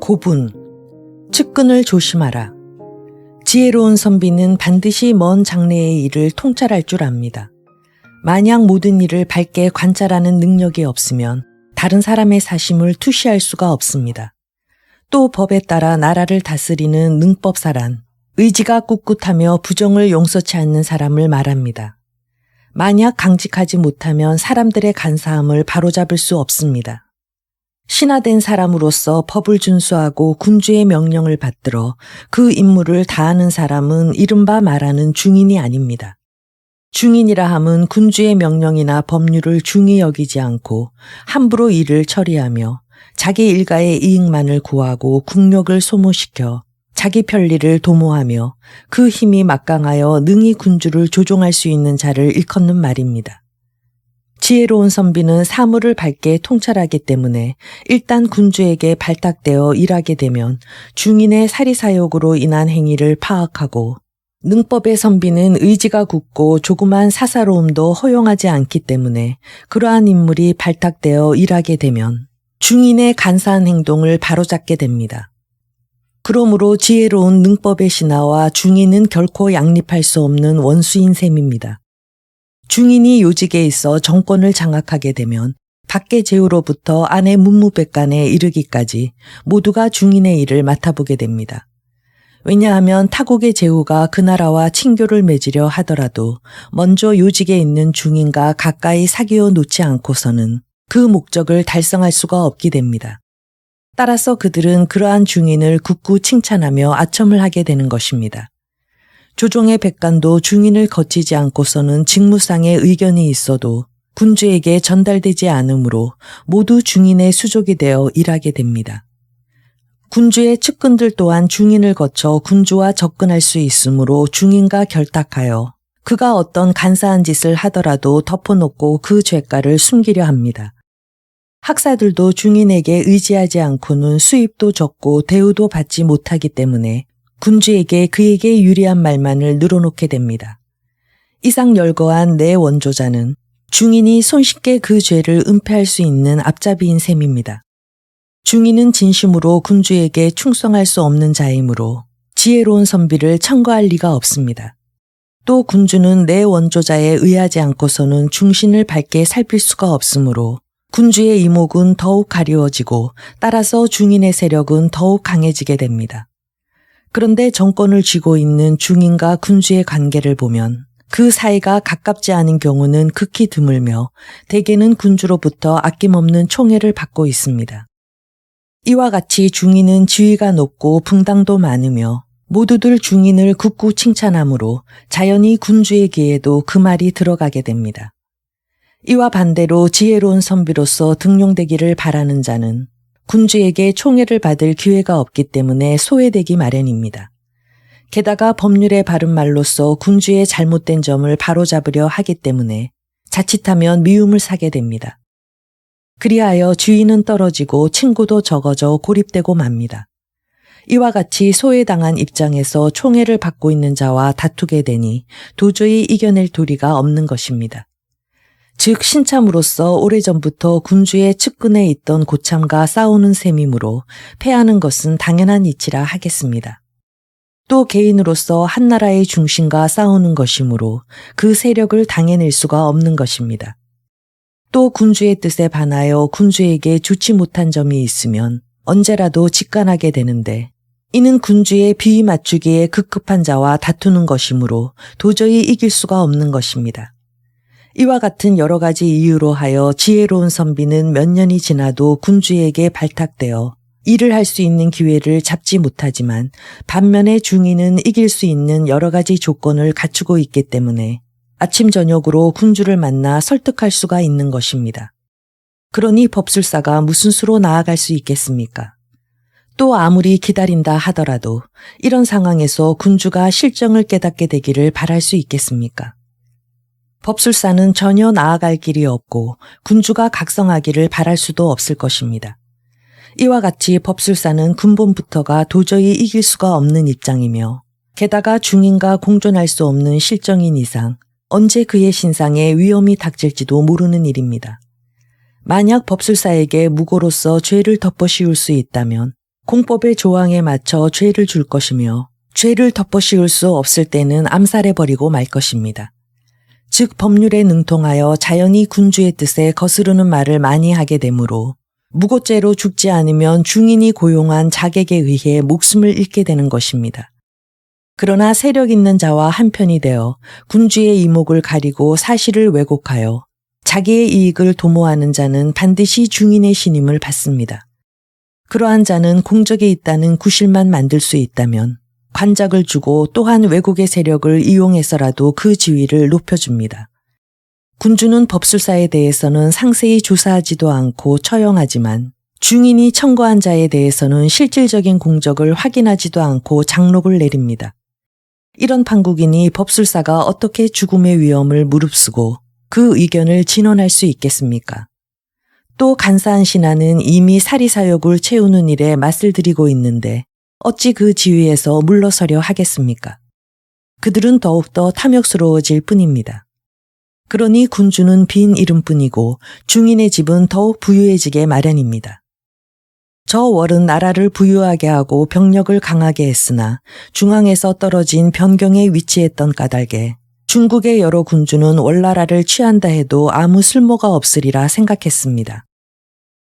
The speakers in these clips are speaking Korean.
고분, 측근을 조심하라. 지혜로운 선비는 반드시 먼 장래의 일을 통찰할 줄 압니다. 만약 모든 일을 밝게 관찰하는 능력이 없으면 다른 사람의 사심을 투시할 수가 없습니다. 또 법에 따라 나라를 다스리는 능법사란 의지가 꿋꿋하며 부정을 용서치 않는 사람을 말합니다. 만약 강직하지 못하면 사람들의 간사함을 바로잡을 수 없습니다. 신하된 사람으로서 법을 준수하고 군주의 명령을 받들어 그 임무를 다하는 사람은 이른바 말하는 중인이 아닙니다. 중인이라 함은 군주의 명령이나 법률을 중히 여기지 않고 함부로 일을 처리하며 자기 일가의 이익만을 구하고 국력을 소모시켜 자기 편리를 도모하며 그 힘이 막강하여 능히 군주를 조종할 수 있는 자를 일컫는 말입니다. 지혜로운 선비는 사물을 밝게 통찰하기 때문에 일단 군주에게 발탁되어 일하게 되면 중인의 사리사욕으로 인한 행위를 파악하고, 능법의 선비는 의지가 굳고 조그만 사사로움도 허용하지 않기 때문에 그러한 인물이 발탁되어 일하게 되면 중인의 간사한 행동을 바로잡게 됩니다. 그러므로 지혜로운 능법의 신하와 중인은 결코 양립할 수 없는 원수인 셈입니다. 중인이 요직에 있어 정권을 장악하게 되면 밖의 제후로부터 안의 문무백관에 이르기까지 모두가 중인의 일을 맡아보게 됩니다. 왜냐하면 타국의 제후가 그 나라와 친교를 맺으려 하더라도 먼저 요직에 있는 중인과 가까이 사귀어 놓지 않고서는 그 목적을 달성할 수가 없게 됩니다. 따라서 그들은 그러한 중인을 굳고 칭찬하며 아첨을 하게 되는 것입니다. 조정의 백관도 중인을 거치지 않고서는 직무상의 의견이 있어도 군주에게 전달되지 않으므로 모두 중인의 수족이 되어 일하게 됩니다. 군주의 측근들 또한 중인을 거쳐 군주와 접근할 수 있으므로 중인과 결탁하여 그가 어떤 간사한 짓을 하더라도 덮어놓고 그 죄가를 숨기려 합니다. 학사들도 중인에게 의지하지 않고는 수입도 적고 대우도 받지 못하기 때문에 군주에게 그에게 유리한 말만을 늘어놓게 됩니다. 이상 열거한 내 원조자는 중인이 손쉽게 그 죄를 은폐할 수 있는 앞잡이인 셈입니다. 중인은 진심으로 군주에게 충성할 수 없는 자이므로 지혜로운 선비를 청구할 리가 없습니다. 또 군주는 내 원조자에 의하지 않고서는 중신을 밝게 살필 수가 없으므로 군주의 이목은 더욱 가리워지고 따라서 중인의 세력은 더욱 강해지게 됩니다. 그런데 정권을 쥐고 있는 중인과 군주의 관계를 보면 그 사이가 가깝지 않은 경우는 극히 드물며 대개는 군주로부터 아낌없는 총애를 받고 있습니다. 이와 같이 중인은 지위가 높고 분당도 많으며 모두들 중인을 굳고 칭찬하므로 자연히 군주의 귀에도 그 말이 들어가게 됩니다. 이와 반대로 지혜로운 선비로서 등용되기를 바라는 자는 군주에게 총애를 받을 기회가 없기 때문에 소외되기 마련입니다. 게다가 법률의 바른 말로써 군주의 잘못된 점을 바로잡으려 하기 때문에 자칫하면 미움을 사게 됩니다. 그리하여 주의는 떨어지고 친구도 적어져 고립되고 맙니다. 이와 같이 소외당한 입장에서 총애를 받고 있는 자와 다투게 되니 도저히 이겨낼 도리가 없는 것입니다. 즉 신참으로서 오래전부터 군주의 측근에 있던 고참과 싸우는 셈이므로 패하는 것은 당연한 이치라 하겠습니다. 또 개인으로서 한나라의 중심과 싸우는 것이므로 그 세력을 당해낼 수가 없는 것입니다. 또 군주의 뜻에 반하여 군주에게 좋지 못한 점이 있으면 언제라도 직관하게 되는데 이는 군주의 비위 맞추기에 급급한 자와 다투는 것이므로 도저히 이길 수가 없는 것입니다. 이와 같은 여러 가지 이유로 하여 지혜로운 선비는 몇 년이 지나도 군주에게 발탁되어 일을 할 수 있는 기회를 잡지 못하지만 반면에 중인은 이길 수 있는 여러 가지 조건을 갖추고 있기 때문에 아침 저녁으로 군주를 만나 설득할 수가 있는 것입니다. 그러니 법술사가 무슨 수로 나아갈 수 있겠습니까? 또 아무리 기다린다 하더라도 이런 상황에서 군주가 실정을 깨닫게 되기를 바랄 수 있겠습니까? 법술사는 전혀 나아갈 길이 없고 군주가 각성하기를 바랄 수도 없을 것입니다. 이와 같이 법술사는 근본부터가 도저히 이길 수가 없는 입장이며 게다가 중인과 공존할 수 없는 실정인 이상 언제 그의 신상에 위험이 닥칠지도 모르는 일입니다. 만약 법술사에게 무고로서 죄를 덮어씌울 수 있다면 공법의 조항에 맞춰 죄를 줄 것이며 죄를 덮어씌울 수 없을 때는 암살해버리고 말 것입니다. 즉 법률에 능통하여 자연히 군주의 뜻에 거스르는 말을 많이 하게 되므로 무고죄로 죽지 않으면 중인이 고용한 자객에 의해 목숨을 잃게 되는 것입니다. 그러나 세력 있는 자와 한편이 되어 군주의 이목을 가리고 사실을 왜곡하여 자기의 이익을 도모하는 자는 반드시 중인의 신임을 받습니다. 그러한 자는 공적에 있다는 구실만 만들 수 있다면 관작을 주고 또한 왜곡의 세력을 이용해서라도 그 지위를 높여줍니다. 군주는 법술사에 대해서는 상세히 조사하지도 않고 처형하지만 중인이 청구한 자에 대해서는 실질적인 공적을 확인하지도 않고 장록을 내립니다. 이런 판국이니 법술사가 어떻게 죽음의 위험을 무릅쓰고 그 의견을 진언할 수 있겠습니까? 또 간사한 신하는 이미 사리사욕을 채우는 일에 맛을 들이고 있는데 어찌 그 지위에서 물러서려 하겠습니까? 그들은 더욱더 탐욕스러워질 뿐입니다. 그러니 군주는 빈 이름뿐이고 중인의 집은 더욱 부유해지게 마련입니다. 저 월은 나라를 부유하게 하고 병력을 강하게 했으나 중앙에서 떨어진 변경에 위치했던 까닭에 중국의 여러 군주는 월나라를 취한다 해도 아무 쓸모가 없으리라 생각했습니다.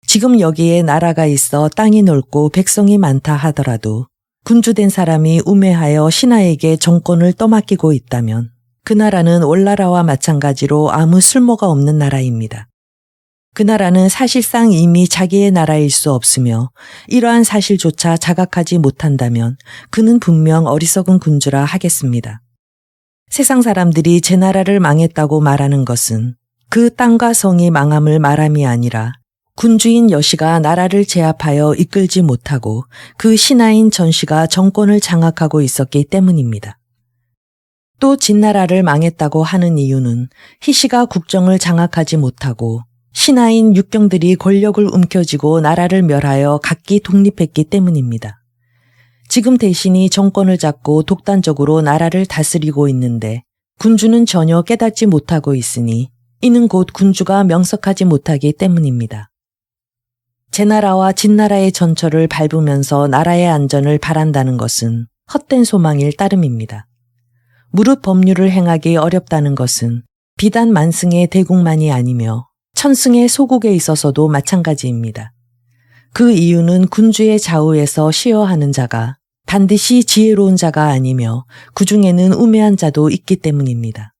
지금 여기에 나라가 있어 땅이 넓고 백성이 많다 하더라도 군주된 사람이 우매하여 신하에게 정권을 떠맡기고 있다면 그 나라는 월나라와 마찬가지로 아무 쓸모가 없는 나라입니다. 그 나라는 사실상 이미 자기의 나라일 수 없으며 이러한 사실조차 자각하지 못한다면 그는 분명 어리석은 군주라 하겠습니다. 세상 사람들이 제 나라를 망했다고 말하는 것은 그 땅과 성이 망함을 말함이 아니라 군주인 여시가 나라를 제압하여 이끌지 못하고 그 신하인 전시가 정권을 장악하고 있었기 때문입니다. 또 진나라를 망했다고 하는 이유는 희씨가 국정을 장악하지 못하고 신하인 육경들이 권력을 움켜쥐고 나라를 멸하여 각기 독립했기 때문입니다. 지금 대신이 정권을 잡고 독단적으로 나라를 다스리고 있는데 군주는 전혀 깨닫지 못하고 있으니 이는 곧 군주가 명석하지 못하기 때문입니다. 제나라와 진나라의 전철을 밟으면서 나라의 안전을 바란다는 것은 헛된 소망일 따름입니다. 무릇 법률을 행하기 어렵다는 것은 비단 만승의 대국만이 아니며 천승의 소국에 있어서도 마찬가지입니다. 그 이유는 군주의 좌우에서 시여하는 자가 반드시 지혜로운 자가 아니며 그 중에는 우매한 자도 있기 때문입니다.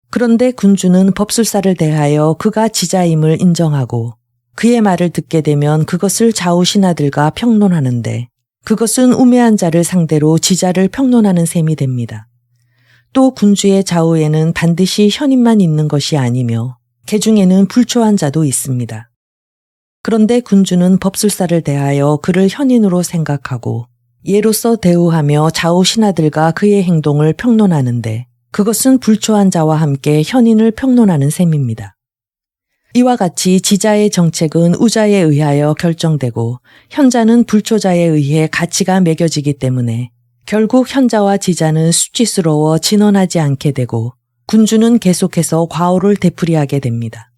그런데 군주는 법술사를 대하여 그가 지자임을 인정하고 그의 말을 듣게 되면 그것을 좌우 신하들과 평론하는데 그것은 우매한 자를 상대로 지자를 평론하는 셈이 됩니다. 또 군주의 좌우에는 반드시 현인만 있는 것이 아니며 개중에는 불초한 자도 있습니다. 그런데 군주는 법술사를 대하여 그를 현인으로 생각하고 예로서 대우하며 좌우 신하들과 그의 행동을 평론하는데 그것은 불초한 자와 함께 현인을 평론하는 셈입니다. 이와 같이 지자의 정책은 우자에 의하여 결정되고 현자는 불초자에 의해 가치가 매겨지기 때문에 결국 현자와 지자는 수치스러워 진언하지 않게 되고 군주는 계속해서 과오를 되풀이하게 됩니다.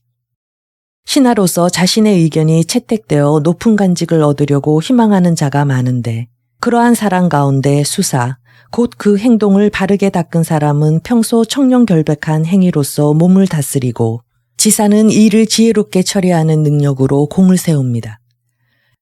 신하로서 자신의 의견이 채택되어 높은 간직을 얻으려고 희망하는 자가 많은데 그러한 사람 가운데 수사, 곧 그 행동을 바르게 닦은 사람은 평소 청렴결백한 행위로서 몸을 다스리고 지사는 일을 지혜롭게 처리하는 능력으로 공을 세웁니다.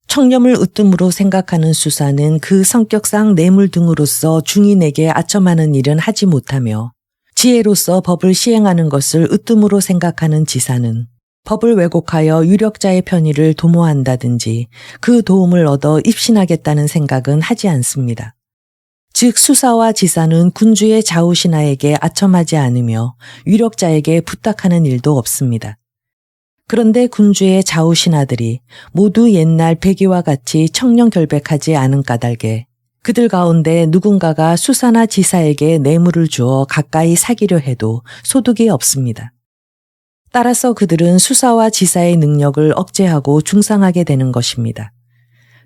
청렴을 으뜸으로 생각하는 수사는 그 성격상 뇌물 등으로서 중인에게 아첨하는 일은 하지 못하며 지혜로서 법을 시행하는 것을 으뜸으로 생각하는 지사는 법을 왜곡하여 유력자의 편의를 도모한다든지 그 도움을 얻어 입신하겠다는 생각은 하지 않습니다. 즉 수사와 지사는 군주의 좌우 신하에게 아첨하지 않으며 유력자에게 부탁하는 일도 없습니다. 그런데 군주의 좌우 신하들이 모두 옛날 백이와 같이 청렴결백하지 않은 까닭에 그들 가운데 누군가가 수사나 지사에게 뇌물을 주어 가까이 사기려 해도 소득이 없습니다. 따라서 그들은 수사와 지사의 능력을 억제하고 중상하게 되는 것입니다.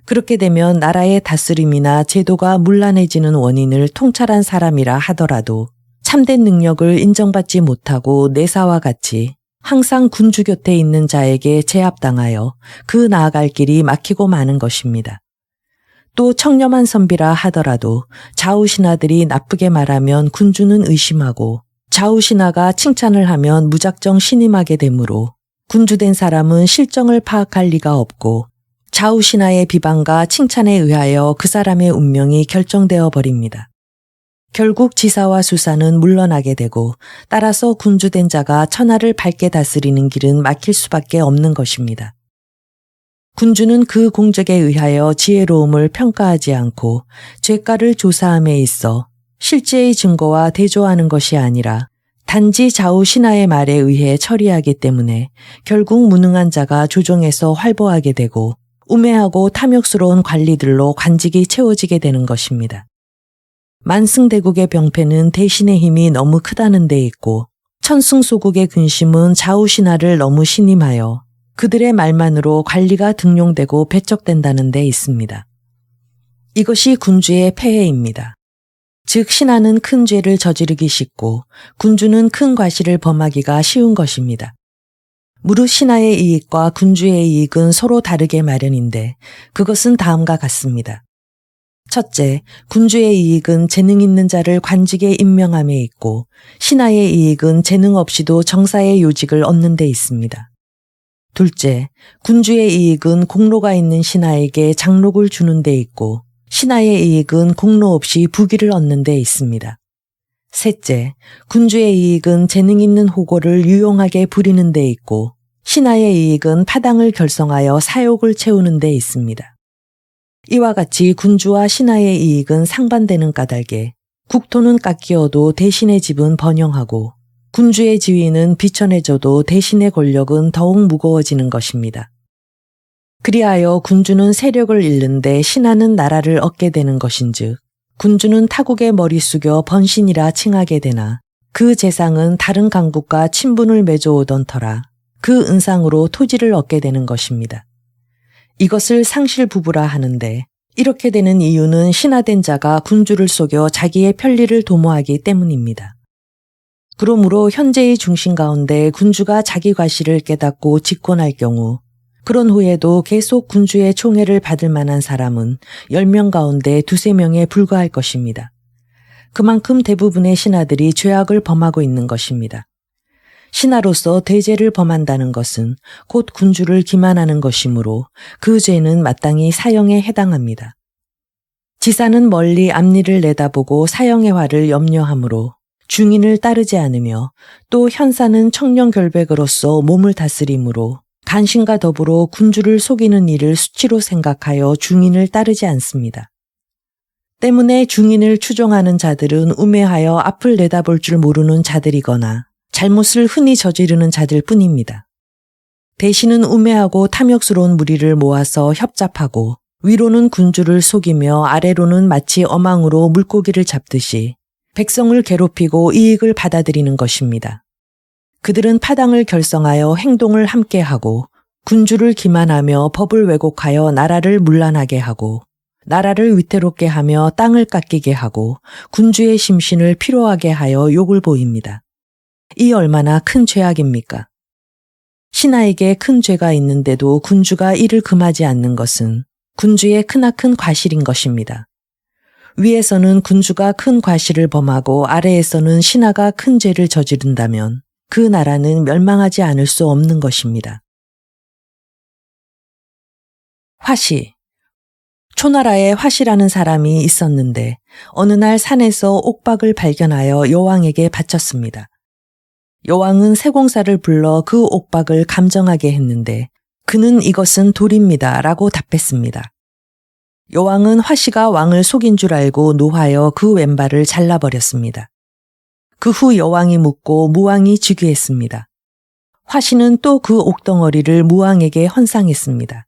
그렇게 되면 나라의 다스림이나 제도가 문란해지는 원인을 통찰한 사람이라 하더라도 참된 능력을 인정받지 못하고 내사와 같이 항상 군주 곁에 있는 자에게 제압당하여 그 나아갈 길이 막히고 마는 것입니다. 또 청렴한 선비라 하더라도 좌우신하들이 나쁘게 말하면 군주는 의심하고 좌우신하가 칭찬을 하면 무작정 신임하게 되므로 군주된 사람은 실정을 파악할 리가 없고 좌우신하의 비방과 칭찬에 의하여 그 사람의 운명이 결정되어 버립니다. 결국 지사와 수사는 물러나게 되고 따라서 군주된 자가 천하를 밝게 다스리는 길은 막힐 수밖에 없는 것입니다. 군주는 그 공적에 의하여 지혜로움을 평가하지 않고 죄가를 조사함에 있어 실제의 증거와 대조하는 것이 아니라 단지 좌우 신하의 말에 의해 처리하기 때문에 결국 무능한 자가 조정에서 활보하게 되고 우매하고 탐욕스러운 관리들로 관직이 채워지게 되는 것입니다. 만승대국의 병폐는 대신의 힘이 너무 크다는 데 있고 천승소국의 근심은 좌우 신하를 너무 신임하여 그들의 말만으로 관리가 등용되고 배척된다는 데 있습니다. 이것이 군주의 폐해입니다. 즉 신하는 큰 죄를 저지르기 쉽고 군주는 큰 과실을 범하기가 쉬운 것입니다. 무릇 신하의 이익과 군주의 이익은 서로 다르게 마련인데 그것은 다음과 같습니다. 첫째, 군주의 이익은 재능 있는 자를 관직에 임명함에 있고 신하의 이익은 재능 없이도 정사의 요직을 얻는 데 있습니다. 둘째, 군주의 이익은 공로가 있는 신하에게 장록을 주는 데 있고 신하의 이익은 공로 없이 부귀를 얻는 데 있습니다. 셋째, 군주의 이익은 재능 있는 호고를 유용하게 부리는 데 있고 신하의 이익은 파당을 결성하여 사욕을 채우는 데 있습니다. 이와 같이 군주와 신하의 이익은 상반되는 까닭에 국토는 깎이어도 대신의 집은 번영하고 군주의 지위는 비천해져도 대신의 권력은 더욱 무거워지는 것입니다. 그리하여 군주는 세력을 잃는데 신하는 나라를 얻게 되는 것인즉 군주는 타국의 머리 숙여 번신이라 칭하게 되나 그 재상은 다른 강국과 친분을 맺어오던 터라 그 은상으로 토지를 얻게 되는 것입니다. 이것을 상실부부라 하는데 이렇게 되는 이유는 신하된 자가 군주를 속여 자기의 편리를 도모하기 때문입니다. 그러므로 현재의 중심 가운데 군주가 자기 과실을 깨닫고 직권할 경우 그런 후에도 계속 군주의 총애를 받을 만한 사람은 10명 가운데 2~3명에 불과할 것입니다. 그만큼 대부분의 신하들이 죄악을 범하고 있는 것입니다. 신하로서 대죄를 범한다는 것은 곧 군주를 기만하는 것이므로 그 죄는 마땅히 사형에 해당합니다. 지사는 멀리 앞니를 내다보고 사형의 화를 염려하므로 중인을 따르지 않으며 또 현사는 청렴결백으로서 몸을 다스리므로 간신과 더불어 군주를 속이는 일을 수치로 생각하여 중인을 따르지 않습니다. 때문에 중인을 추종하는 자들은 우매하여 앞을 내다볼 줄 모르는 자들이거나 잘못을 흔히 저지르는 자들 뿐입니다. 대신은 우매하고 탐욕스러운 무리를 모아서 협잡하고 위로는 군주를 속이며 아래로는 마치 어망으로 물고기를 잡듯이 백성을 괴롭히고 이익을 받아들이는 것입니다. 그들은 파당을 결성하여 행동을 함께하고 군주를 기만하며 법을 왜곡하여 나라를 문란하게 하고 나라를 위태롭게 하며 땅을 깎이게 하고 군주의 심신을 피로하게 하여 욕을 보입니다. 이 얼마나 큰 죄악입니까? 신하에게 큰 죄가 있는데도 군주가 이를 금하지 않는 것은 군주의 크나큰 과실인 것입니다. 위에서는 군주가 큰 과실을 범하고 아래에서는 신하가 큰 죄를 저지른다면 그 나라는 멸망하지 않을 수 없는 것입니다. 화시. 초나라에 화시라는 사람이 있었는데 어느 날 산에서 옥박을 발견하여 여왕에게 바쳤습니다. 여왕은 세공사를 불러 그 옥박을 감정하게 했는데 그는 이것은 돌입니다 라고 답했습니다. 여왕은 화시가 왕을 속인 줄 알고 노하여 그 왼발을 잘라버렸습니다. 그 후 여왕이 묻고 무왕이 즉위했습니다. 화시는 또 그 옥덩어리를 무왕에게 헌상했습니다.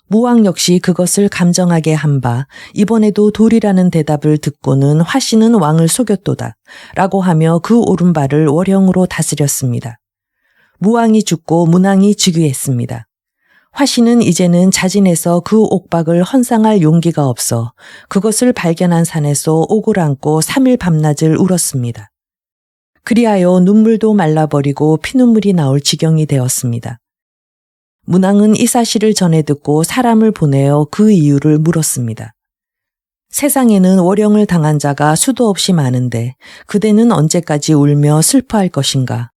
무왕 역시 그것을 감정하게 한 바 이번에도 돌이라는 대답을 듣고는 화시는 왕을 속였도다 라고 하며 그 오른발을 월형으로 다스렸습니다. 무왕이 죽고 문왕이 즉위했습니다. 화시는 이제는 자진해서 그 옥박을 헌상할 용기가 없어 그것을 발견한 산에서 옥을 안고 3일 밤낮을 울었습니다. 그리하여 눈물도 말라버리고 피눈물이 나올 지경이 되었습니다. 문왕은 이 사실을 전해 듣고 사람을 보내어 그 이유를 물었습니다. 세상에는 월영을 당한 자가 수도 없이 많은데 그대는 언제까지 울며 슬퍼할 것인가?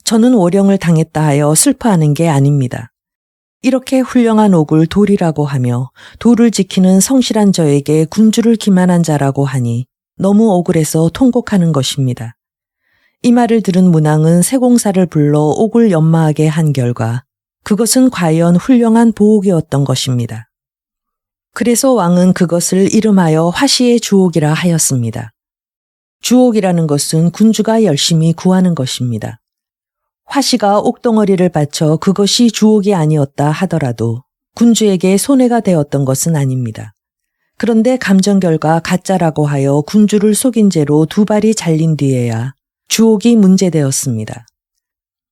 저는 월영을 당했다 하여 슬퍼하는 게 아닙니다. 이렇게 훌륭한 옥을 돌이라고 하며 돌을 지키는 성실한 저에게 군주를 기만한 자라고 하니 너무 억울해서 통곡하는 것입니다. 이 말을 들은 문왕은 세공사를 불러 옥을 연마하게 한 결과 그것은 과연 훌륭한 보옥이었던 것입니다. 그래서 왕은 그것을 이름하여 화시의 주옥이라 하였습니다. 주옥이라는 것은 군주가 열심히 구하는 것입니다. 화시가 옥덩어리를 바쳐 그것이 주옥이 아니었다 하더라도 군주에게 손해가 되었던 것은 아닙니다. 그런데 감정 결과 가짜라고 하여 군주를 속인 죄로 두 발이 잘린 뒤에야 주옥이 문제되었습니다.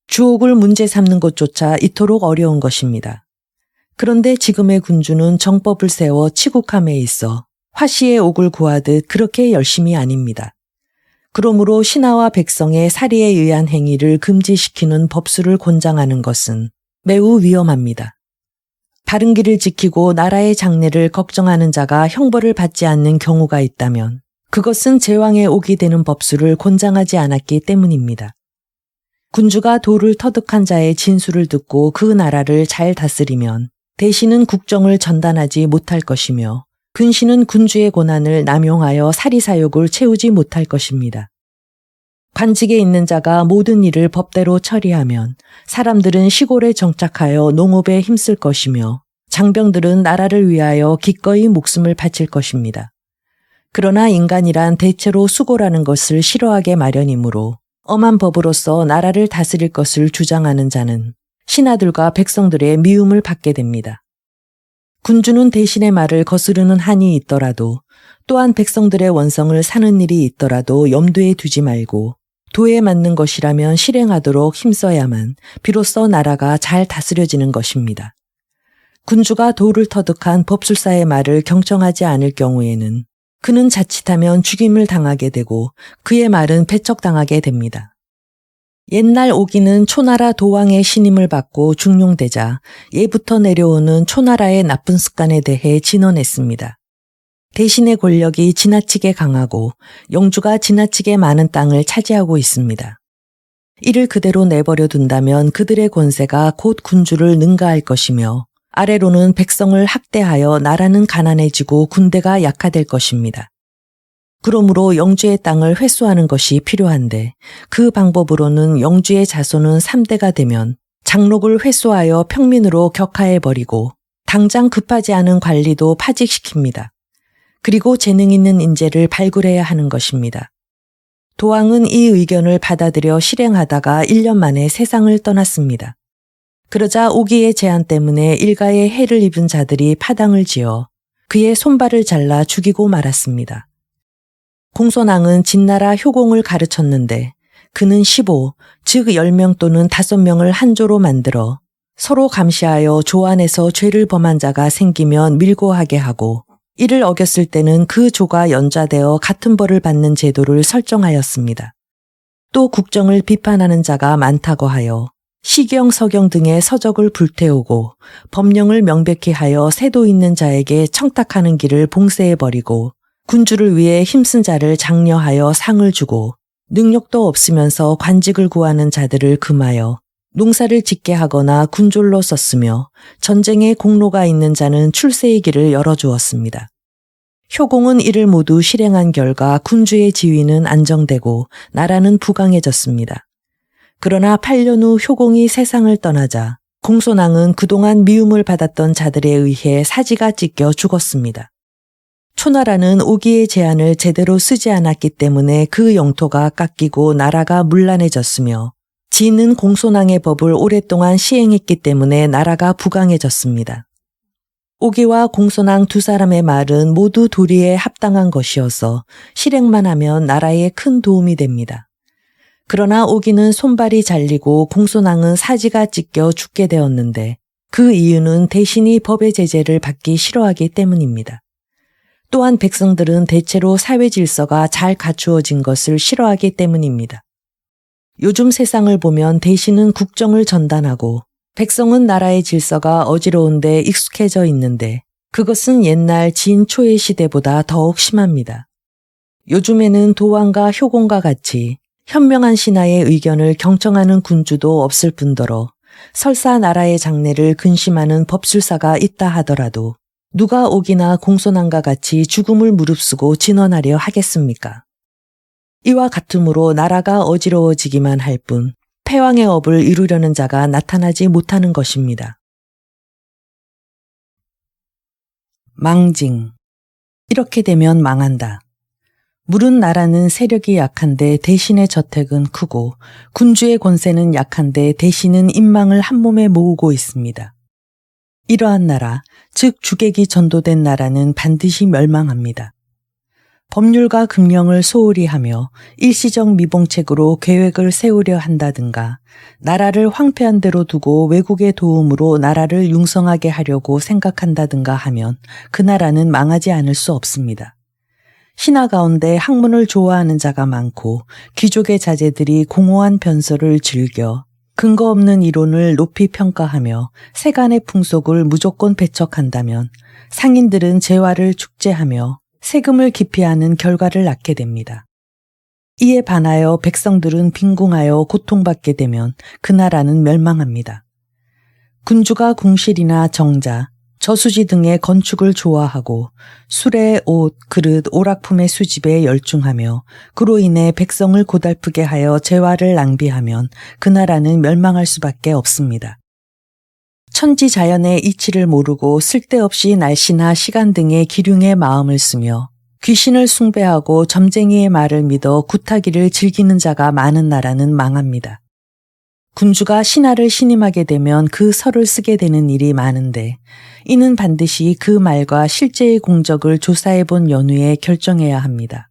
주옥을 문제 삼는 것조차 이토록 어려운 것입니다. 그런데 지금의 군주는 정법을 세워 치국함에 있어 화시의 옥을 구하듯 그렇게 열심히 아닙니다. 그러므로 신하와 백성의 살이에 의한 행위를 금지시키는 법수를 권장하는 것은 매우 위험합니다. 바른 길을 지키고 나라의 장래를 걱정하는 자가 형벌을 받지 않는 경우가 있다면 그것은 제왕의 옥이 되는 법수를 권장하지 않았기 때문입니다. 군주가 도를 터득한 자의 진술을 듣고 그 나라를 잘 다스리면 대신은 국정을 전단하지 못할 것이며 근신은 군주의 고난을 남용하여 사리사욕을 채우지 못할 것입니다. 관직에 있는 자가 모든 일을 법대로 처리하면 사람들은 시골에 정착하여 농업에 힘쓸 것이며 장병들은 나라를 위하여 기꺼이 목숨을 바칠 것입니다. 그러나 인간이란 대체로 수고라는 것을 싫어하게 마련이므로 엄한 법으로서 나라를 다스릴 것을 주장하는 자는 신하들과 백성들의 미움을 받게 됩니다. 군주는 대신의 말을 거스르는 한이 있더라도 또한 백성들의 원성을 사는 일이 있더라도 염두에 두지 말고 도에 맞는 것이라면 실행하도록 힘써야만 비로소 나라가 잘 다스려지는 것입니다. 군주가 도를 터득한 법술사의 말을 경청하지 않을 경우에는 그는 자칫하면 죽임을 당하게 되고 그의 말은 배척당하게 됩니다. 옛날 오기는 초나라 도왕의 신임을 받고 중용되자 예부터 내려오는 초나라의 나쁜 습관에 대해 진언했습니다. 대신의 권력이 지나치게 강하고 영주가 지나치게 많은 땅을 차지하고 있습니다. 이를 그대로 내버려 둔다면 그들의 권세가 곧 군주를 능가할 것이며 아래로는 백성을 학대하여 나라는 가난해지고 군대가 약화될 것입니다. 그러므로 영주의 땅을 회수하는 것이 필요한데 그 방법으로는 영주의 자손은 3대가 되면 장록을 회수하여 평민으로 격하해버리고 당장 급하지 않은 관리도 파직시킵니다. 그리고 재능 있는 인재를 발굴해야 하는 것입니다. 도왕은 이 의견을 받아들여 실행하다가 1년 만에 세상을 떠났습니다. 그러자 오기의 제안 때문에 일가에 해를 입은 자들이 파당을 지어 그의 손발을 잘라 죽이고 말았습니다. 공손왕은 진나라 효공을 가르쳤는데 그는 15, 즉 10명 또는 5명을 한 조로 만들어 서로 감시하여 조 안에서 죄를 범한 자가 생기면 밀고하게 하고 이를 어겼을 때는 그 조가 연좌되어 같은 벌을 받는 제도를 설정하였습니다. 또 국정을 비판하는 자가 많다고 하여 시경, 서경 등의 서적을 불태우고 법령을 명백히 하여 세도 있는 자에게 청탁하는 길을 봉쇄해버리고 군주를 위해 힘쓴 자를 장려하여 상을 주고 능력도 없으면서 관직을 구하는 자들을 금하여 농사를 짓게 하거나 군졸로 썼으며 전쟁에 공로가 있는 자는 출세의 길을 열어주었습니다. 효공은 이를 모두 실행한 결과 군주의 지위는 안정되고 나라는 부강해졌습니다. 그러나 8년 후 효공이 세상을 떠나자 공손왕은 그동안 미움을 받았던 자들에 의해 사지가 찢겨 죽었습니다. 초나라는 오기의 제안을 제대로 쓰지 않았기 때문에 그 영토가 깎이고 나라가 문란해졌으며 지는 공손왕의 법을 오랫동안 시행했기 때문에 나라가 부강해졌습니다. 오기와 공손왕 두 사람의 말은 모두 도리에 합당한 것이어서 실행만 하면 나라에 큰 도움이 됩니다. 그러나 오기는 손발이 잘리고 공손왕은 사지가 찢겨 죽게 되었는데 그 이유는 대신이 법의 제재를 받기 싫어하기 때문입니다. 또한 백성들은 대체로 사회 질서가 잘 갖추어진 것을 싫어하기 때문입니다. 요즘 세상을 보면 대신은 국정을 전단하고 백성은 나라의 질서가 어지러운데 익숙해져 있는데 그것은 옛날 진초의 시대보다 더욱 심합니다. 요즘에는 도왕과 효공과 같이 현명한 신하의 의견을 경청하는 군주도 없을 뿐더러 설사 나라의 장래를 근심하는 법술사가 있다 하더라도 누가 옥이나 공손함과 같이 죽음을 무릅쓰고 진언하려 하겠습니까? 이와 같으므로 나라가 어지러워지기만 할 뿐 패왕의 업을 이루려는 자가 나타나지 못하는 것입니다. 망징. 이렇게 되면 망한다. 물은 나라는 세력이 약한데 대신의 저택은 크고 군주의 권세는 약한데 대신은 인망을 한 몸에 모으고 있습니다. 이러한 나라, 즉 주객이 전도된 나라는 반드시 멸망합니다. 법률과 금령을 소홀히 하며 일시적 미봉책으로 계획을 세우려 한다든가 나라를 황폐한 대로 두고 외국의 도움으로 나라를 융성하게 하려고 생각한다든가 하면 그 나라는 망하지 않을 수 없습니다. 신하 가운데 학문을 좋아하는 자가 많고 귀족의 자제들이 공허한 변설을 즐겨 근거 없는 이론을 높이 평가하며 세간의 풍속을 무조건 배척한다면 상인들은 재화를 축제하며 세금을 기피하는 결과를 낳게 됩니다. 이에 반하여 백성들은 빈궁하여 고통받게 되면 그 나라는 멸망합니다. 군주가 궁실이나 정자, 저수지 등의 건축을 좋아하고 술에 옷, 그릇, 오락품의 수집에 열중하며 그로 인해 백성을 고달프게 하여 재화를 낭비하면 그 나라는 멸망할 수밖에 없습니다. 천지자연의 이치를 모르고 쓸데없이 날씨나 시간 등의 기륭에 마음을 쓰며 귀신을 숭배하고 점쟁이의 말을 믿어 구타기를 즐기는 자가 많은 나라는 망합니다. 군주가 신하를 신임하게 되면 그 설을 쓰게 되는 일이 많은데 이는 반드시 그 말과 실제의 공적을 조사해 본 연후에 결정해야 합니다.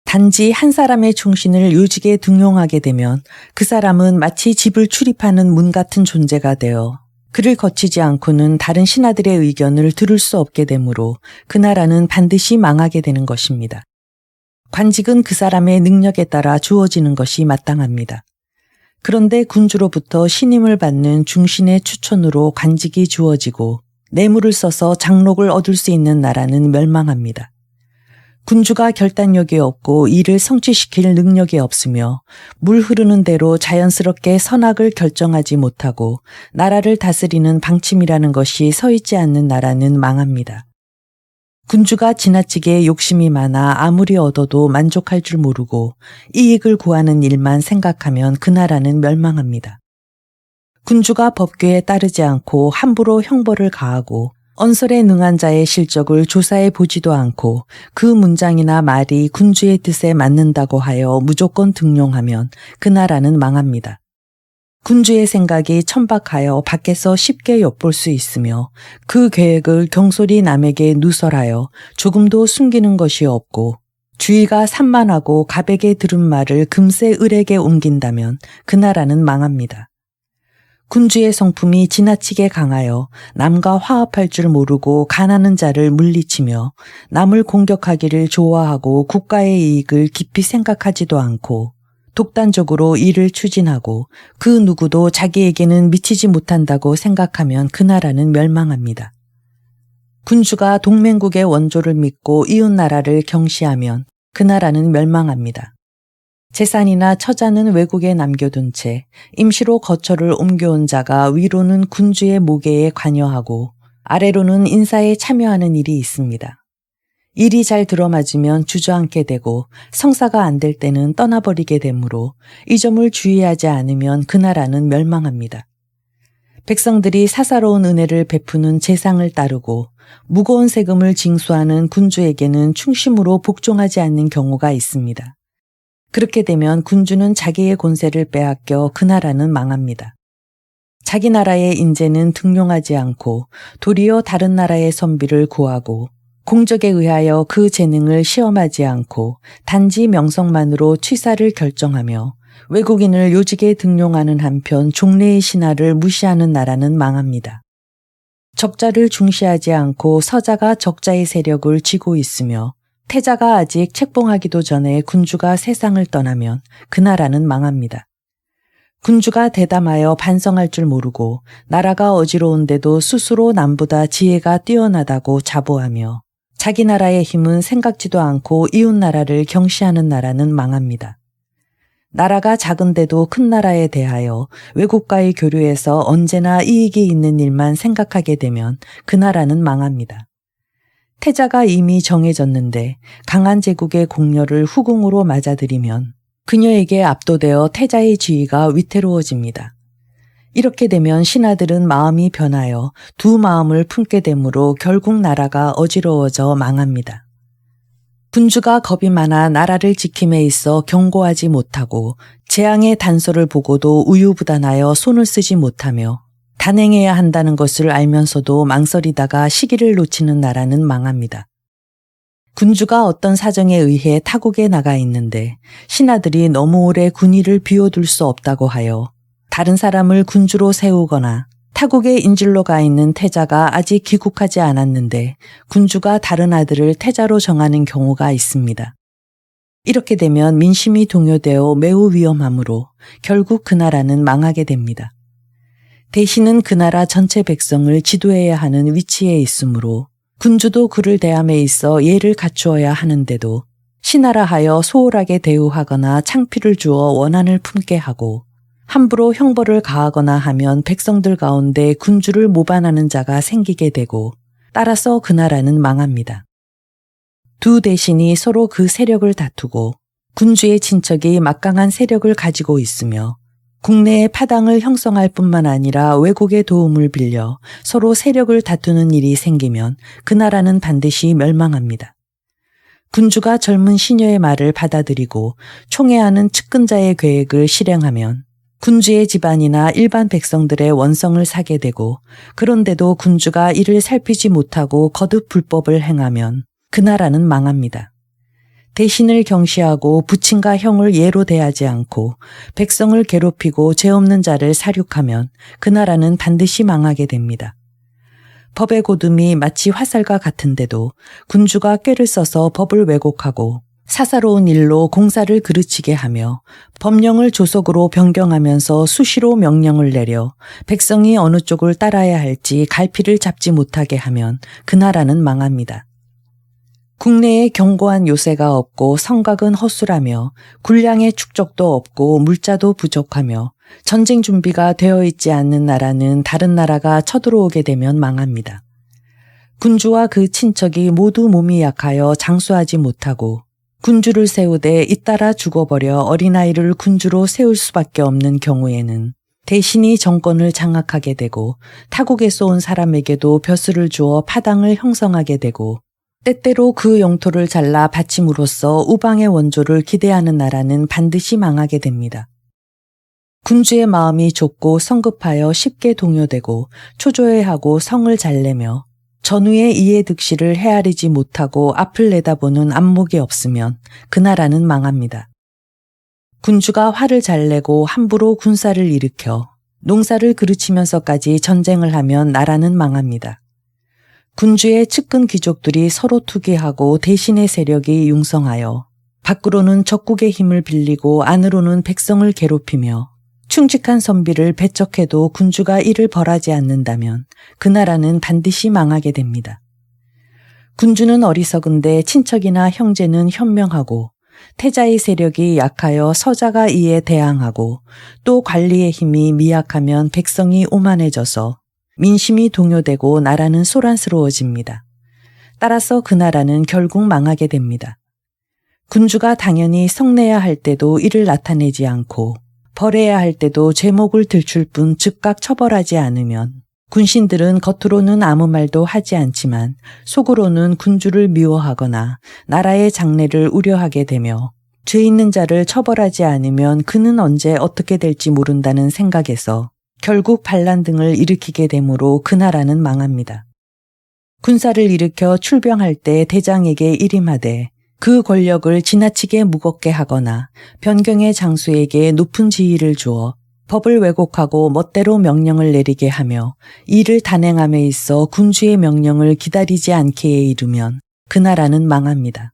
단지 한 사람의 충신을 요직에 등용하게 되면 그 사람은 마치 집을 출입하는 문 같은 존재가 되어 그를 거치지 않고는 다른 신하들의 의견을 들을 수 없게 되므로 그 나라는 반드시 망하게 되는 것입니다. 관직은 그 사람의 능력에 따라 주어지는 것이 마땅합니다. 그런데 군주로부터 신임을 받는 중신의 추천으로 관직이 주어지고 뇌물을 써서 장록을 얻을 수 있는 나라는 멸망합니다. 군주가 결단력이 없고 이를 성취시킬 능력이 없으며 물 흐르는 대로 자연스럽게 선악을 결정하지 못하고 나라를 다스리는 방침이라는 것이 서 있지 않는 나라는 망합니다. 군주가 지나치게 욕심이 많아 아무리 얻어도 만족할 줄 모르고 이익을 구하는 일만 생각하면 그 나라는 멸망합니다. 군주가 법규에 따르지 않고 함부로 형벌을 가하고 언설에 능한 자의 실적을 조사해 보지도 않고 그 문장이나 말이 군주의 뜻에 맞는다고 하여 무조건 등용하면 그 나라는 망합니다. 군주의 생각이 천박하여 밖에서 쉽게 엿볼 수 있으며 그 계획을 경솔히 남에게 누설하여 조금도 숨기는 것이 없고 주의가 산만하고 갑에게 들은 말을 금세 을에게 옮긴다면 그 나라는 망합니다. 군주의 성품이 지나치게 강하여 남과 화합할 줄 모르고 가난한 자를 물리치며 남을 공격하기를 좋아하고 국가의 이익을 깊이 생각하지도 않고 독단적으로 일을 추진하고 그 누구도 자기에게는 미치지 못한다고 생각하면 그 나라는 멸망합니다. 군주가 동맹국의 원조를 믿고 이웃 나라를 경시하면 그 나라는 멸망합니다. 재산이나 처자는 외국에 남겨둔 채 임시로 거처를 옮겨온 자가 위로는 군주의 모계에 관여하고 아래로는 인사에 참여하는 일이 있습니다. 일이 잘 들어맞으면 주저앉게 되고 성사가 안 될 때는 떠나버리게 되므로 이 점을 주의하지 않으면 그 나라는 멸망합니다. 백성들이 사사로운 은혜를 베푸는 재상을 따르고 무거운 세금을 징수하는 군주에게는 충심으로 복종하지 않는 경우가 있습니다. 그렇게 되면 군주는 자기의 권세를 빼앗겨 그 나라는 망합니다. 자기 나라의 인재는 등용하지 않고 도리어 다른 나라의 선비를 구하고 공적에 의하여 그 재능을 시험하지 않고 단지 명성만으로 취사를 결정하며 외국인을 요직에 등용하는 한편 종래의 신하를 무시하는 나라는 망합니다. 적자를 중시하지 않고 서자가 적자의 세력을 쥐고 있으며 태자가 아직 책봉하기도 전에 군주가 세상을 떠나면 그 나라는 망합니다. 군주가 대담하여 반성할 줄 모르고 나라가 어지러운데도 스스로 남보다 지혜가 뛰어나다고 자부하며 자기 나라의 힘은 생각지도 않고 이웃 나라를 경시하는 나라는 망합니다. 나라가 작은데도 큰 나라에 대하여 외국과의 교류에서 언제나 이익이 있는 일만 생각하게 되면 그 나라는 망합니다. 태자가 이미 정해졌는데 강한 제국의 공렬을 후궁으로 맞아들이면 그녀에게 압도되어 태자의 지위가 위태로워집니다. 이렇게 되면 신하들은 마음이 변하여 두 마음을 품게 되므로 결국 나라가 어지러워져 망합니다. 군주가 겁이 많아 나라를 지킴에 있어 경고하지 못하고 재앙의 단서를 보고도 우유부단하여 손을 쓰지 못하며 단행해야 한다는 것을 알면서도 망설이다가 시기를 놓치는 나라는 망합니다. 군주가 어떤 사정에 의해 타국에 나가 있는데 신하들이 너무 오래 군의를 비워둘 수 없다고 하여 다른 사람을 군주로 세우거나 타국에 인질로 가 있는 태자가 아직 귀국하지 않았는데 군주가 다른 아들을 태자로 정하는 경우가 있습니다. 이렇게 되면 민심이 동요되어 매우 위험하므로 결국 그 나라는 망하게 됩니다. 대신은 그 나라 전체 백성을 지도해야 하는 위치에 있으므로 군주도 그를 대함에 있어 예를 갖추어야 하는데도 신하라 하여 소홀하게 대우하거나 창피를 주어 원한을 품게 하고 함부로 형벌을 가하거나 하면 백성들 가운데 군주를 모반하는 자가 생기게 되고 따라서 그 나라는 망합니다. 두 대신이 서로 그 세력을 다투고 군주의 친척이 막강한 세력을 가지고 있으며 국내의 파당을 형성할 뿐만 아니라 외국의 도움을 빌려 서로 세력을 다투는 일이 생기면 그 나라는 반드시 멸망합니다. 군주가 젊은 시녀의 말을 받아들이고 총애하는 측근자의 계획을 실행하면 군주의 집안이나 일반 백성들의 원성을 사게 되고 그런데도 군주가 이를 살피지 못하고 거듭 불법을 행하면 그 나라는 망합니다. 대신을 경시하고 부친과 형을 예로 대하지 않고 백성을 괴롭히고 죄 없는 자를 살육하면 그 나라는 반드시 망하게 됩니다. 법의 고둠이 마치 화살과 같은데도 군주가 꾀를 써서 법을 왜곡하고 사사로운 일로 공사를 그르치게 하며 법령을 조속으로 변경하면서 수시로 명령을 내려 백성이 어느 쪽을 따라야 할지 갈피를 잡지 못하게 하면 그 나라는 망합니다. 국내에 견고한 요새가 없고 성곽은 허술하며 군량의 축적도 없고 물자도 부족하며 전쟁 준비가 되어 있지 않는 나라는 다른 나라가 쳐들어오게 되면 망합니다. 군주와 그 친척이 모두 몸이 약하여 장수하지 못하고 군주를 세우되 잇따라 죽어버려 어린아이를 군주로 세울 수밖에 없는 경우에는 대신이 정권을 장악하게 되고 타국에서 온 사람에게도 벼슬을 주어 파당을 형성하게 되고 때때로 그 영토를 잘라 바침으로써 우방의 원조를 기대하는 나라는 반드시 망하게 됩니다. 군주의 마음이 좁고 성급하여 쉽게 동요되고 초조해하고 성을 잘 내며 전후의 이해득실을 헤아리지 못하고 앞을 내다보는 안목이 없으면 그 나라는 망합니다. 군주가 화를 잘 내고 함부로 군사를 일으켜 농사를 그르치면서까지 전쟁을 하면 나라는 망합니다. 군주의 측근 귀족들이 서로 투기하고 대신의 세력이 융성하여 밖으로는 적국의 힘을 빌리고 안으로는 백성을 괴롭히며 충직한 선비를 배척해도 군주가 이를 벌하지 않는다면 그 나라는 반드시 망하게 됩니다. 군주는 어리석은데 친척이나 형제는 현명하고 태자의 세력이 약하여 서자가 이에 대항하고 또 관리의 힘이 미약하면 백성이 오만해져서 민심이 동요되고 나라는 소란스러워집니다. 따라서 그 나라는 결국 망하게 됩니다. 군주가 당연히 성내야 할 때도 이를 나타내지 않고 벌해야 할 때도 제목을 들출 뿐 즉각 처벌하지 않으면 군신들은 겉으로는 아무 말도 하지 않지만 속으로는 군주를 미워하거나 나라의 장래를 우려하게 되며 죄 있는 자를 처벌하지 않으면 그는 언제 어떻게 될지 모른다는 생각에서 결국 반란 등을 일으키게 되므로 그 나라는 망합니다. 군사를 일으켜 출병할 때 대장에게 일임하되 그 권력을 지나치게 무겁게 하거나 변경의 장수에게 높은 지위를 주어 법을 왜곡하고 멋대로 명령을 내리게 하며 이를 단행함에 있어 군주의 명령을 기다리지 않게 이르면 그 나라는 망합니다.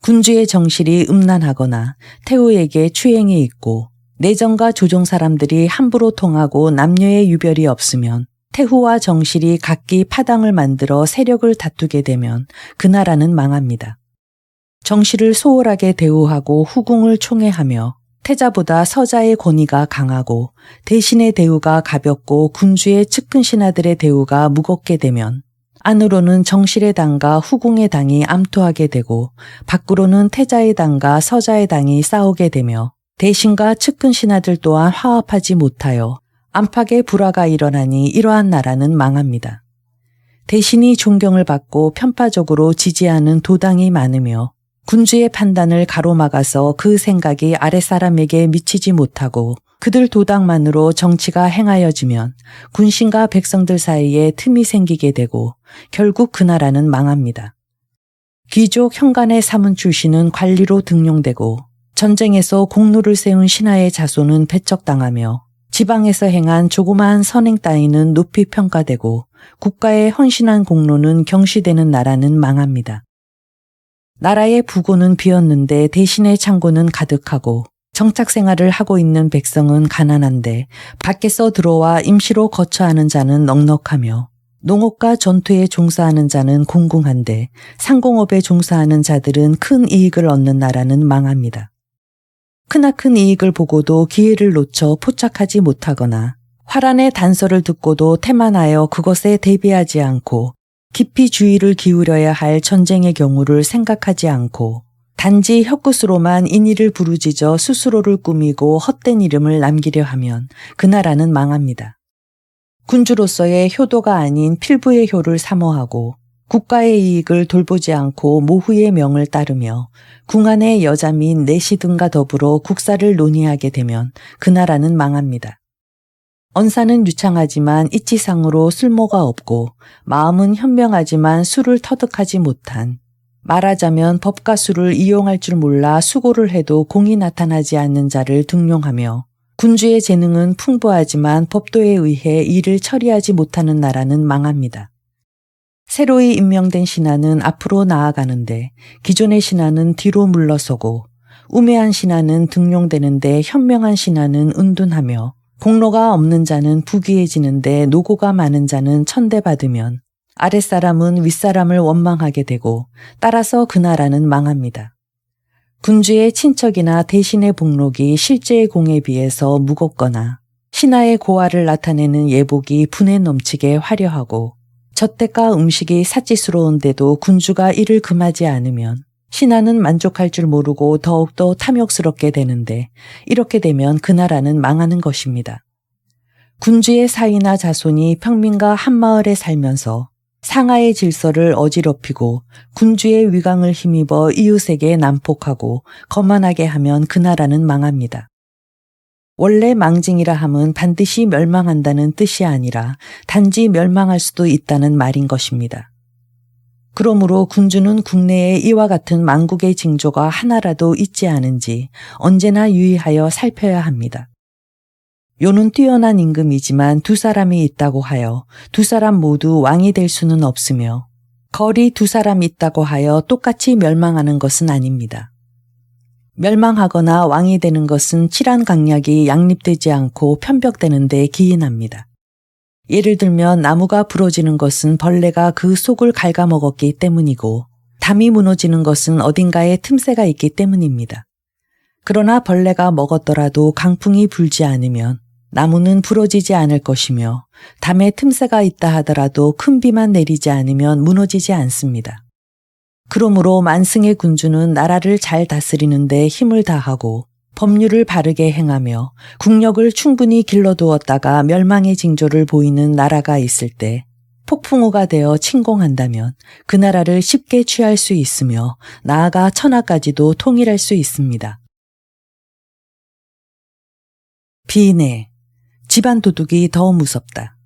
군주의 정실이 음란하거나 태후에게 추행이 있고 내정과 조정 사람들이 함부로 통하고 남녀의 유별이 없으면 태후와 정실이 각기 파당을 만들어 세력을 다투게 되면 그 나라는 망합니다. 정실을 소홀하게 대우하고 후궁을 총애하며 태자보다 서자의 권위가 강하고 대신의 대우가 가볍고 군주의 측근 신하들의 대우가 무겁게 되면 안으로는 정실의 당과 후궁의 당이 암투하게 되고 밖으로는 태자의 당과 서자의 당이 싸우게 되며 대신과 측근 신하들 또한 화합하지 못하여 안팎의 불화가 일어나니 이러한 나라는 망합니다. 대신이 존경을 받고 편파적으로 지지하는 도당이 많으며 군주의 판단을 가로막아서 그 생각이 아랫사람에게 미치지 못하고 그들 도당만으로 정치가 행하여지면 군신과 백성들 사이에 틈이 생기게 되고 결국 그 나라는 망합니다. 귀족 현관의 사문 출신은 관리로 등용되고 전쟁에서 공로를 세운 신하의 자손은 배척당하며 지방에서 행한 조그마한 선행 따위는 높이 평가되고 국가에 헌신한 공로는 경시되는 나라는 망합니다. 나라의 부고는 비었는데 대신의 창고는 가득하고 정착 생활을 하고 있는 백성은 가난한데 밖에서 들어와 임시로 거처하는 자는 넉넉하며 농업과 전투에 종사하는 자는 공공한데 상공업에 종사하는 자들은 큰 이익을 얻는 나라는 망합니다. 크나큰 이익을 보고도 기회를 놓쳐 포착하지 못하거나 화란의 단서를 듣고도 태만하여 그것에 대비하지 않고 깊이 주의를 기울여야 할 전쟁의 경우를 생각하지 않고 단지 혀끝으로만 인의를 부르짖어 스스로를 꾸미고 헛된 이름을 남기려 하면 그 나라는 망합니다. 군주로서의 효도가 아닌 필부의 효를 사모하고 국가의 이익을 돌보지 않고 모후의 명을 따르며 궁안의 여자 및 내시 등과 더불어 국사를 논의하게 되면 그 나라는 망합니다. 언사는 유창하지만 이치상으로 쓸모가 없고 마음은 현명하지만 수를 터득하지 못한 말하자면 법과 수를 이용할 줄 몰라 수고를 해도 공이 나타나지 않는 자를 등용하며 군주의 재능은 풍부하지만 법도에 의해 일을 처리하지 못하는 나라는 망합니다. 새로이 임명된 신하는 앞으로 나아가는데 기존의 신하는 뒤로 물러서고 우매한 신하는 등용되는데 현명한 신하는 은둔하며 공로가 없는 자는 부귀해지는데 노고가 많은 자는 천대받으면 아랫사람은 윗사람을 원망하게 되고 따라서 그 나라는 망합니다. 군주의 친척이나 대신의 복록이 실제의 공에 비해서 무겁거나 신하의 고아를 나타내는 예복이 분에 넘치게 화려하고 젖대가 음식이 사치스러운데도 군주가 이를 금하지 않으면 신하는 만족할 줄 모르고 더욱더 탐욕스럽게 되는데 이렇게 되면 그 나라는 망하는 것입니다. 군주의 사위나 자손이 평민과 한마을에 살면서 상하의 질서를 어지럽히고 군주의 위강을 힘입어 이웃에게 난폭하고 거만하게 하면 그 나라는 망합니다. 원래 망징이라 함은 반드시 멸망한다는 뜻이 아니라 단지 멸망할 수도 있다는 말인 것입니다. 그러므로 군주는 국내에 이와 같은 망국의 징조가 하나라도 있지 않은지 언제나 유의하여 살펴야 합니다. 요는 뛰어난 임금이지만 두 사람이 있다고 하여 두 사람 모두 왕이 될 수는 없으며 거리 두 사람 있다고 하여 똑같이 멸망하는 것은 아닙니다. 멸망하거나 왕이 되는 것은 칠한 강약이 양립되지 않고 편벽되는 데 기인합니다. 예를 들면 나무가 부러지는 것은 벌레가 그 속을 갉아먹었기 때문이고 담이 무너지는 것은 어딘가에 틈새가 있기 때문입니다. 그러나 벌레가 먹었더라도 강풍이 불지 않으면 나무는 부러지지 않을 것이며 담에 틈새가 있다 하더라도 큰 비만 내리지 않으면 무너지지 않습니다. 그러므로 만승의 군주는 나라를 잘 다스리는 데 힘을 다하고 법률을 바르게 행하며 국력을 충분히 길러두었다가 멸망의 징조를 보이는 나라가 있을 때 폭풍우가 되어 침공한다면 그 나라를 쉽게 취할 수 있으며 나아가 천하까지도 통일할 수 있습니다. 비내, 집안 도둑이 더 무섭다.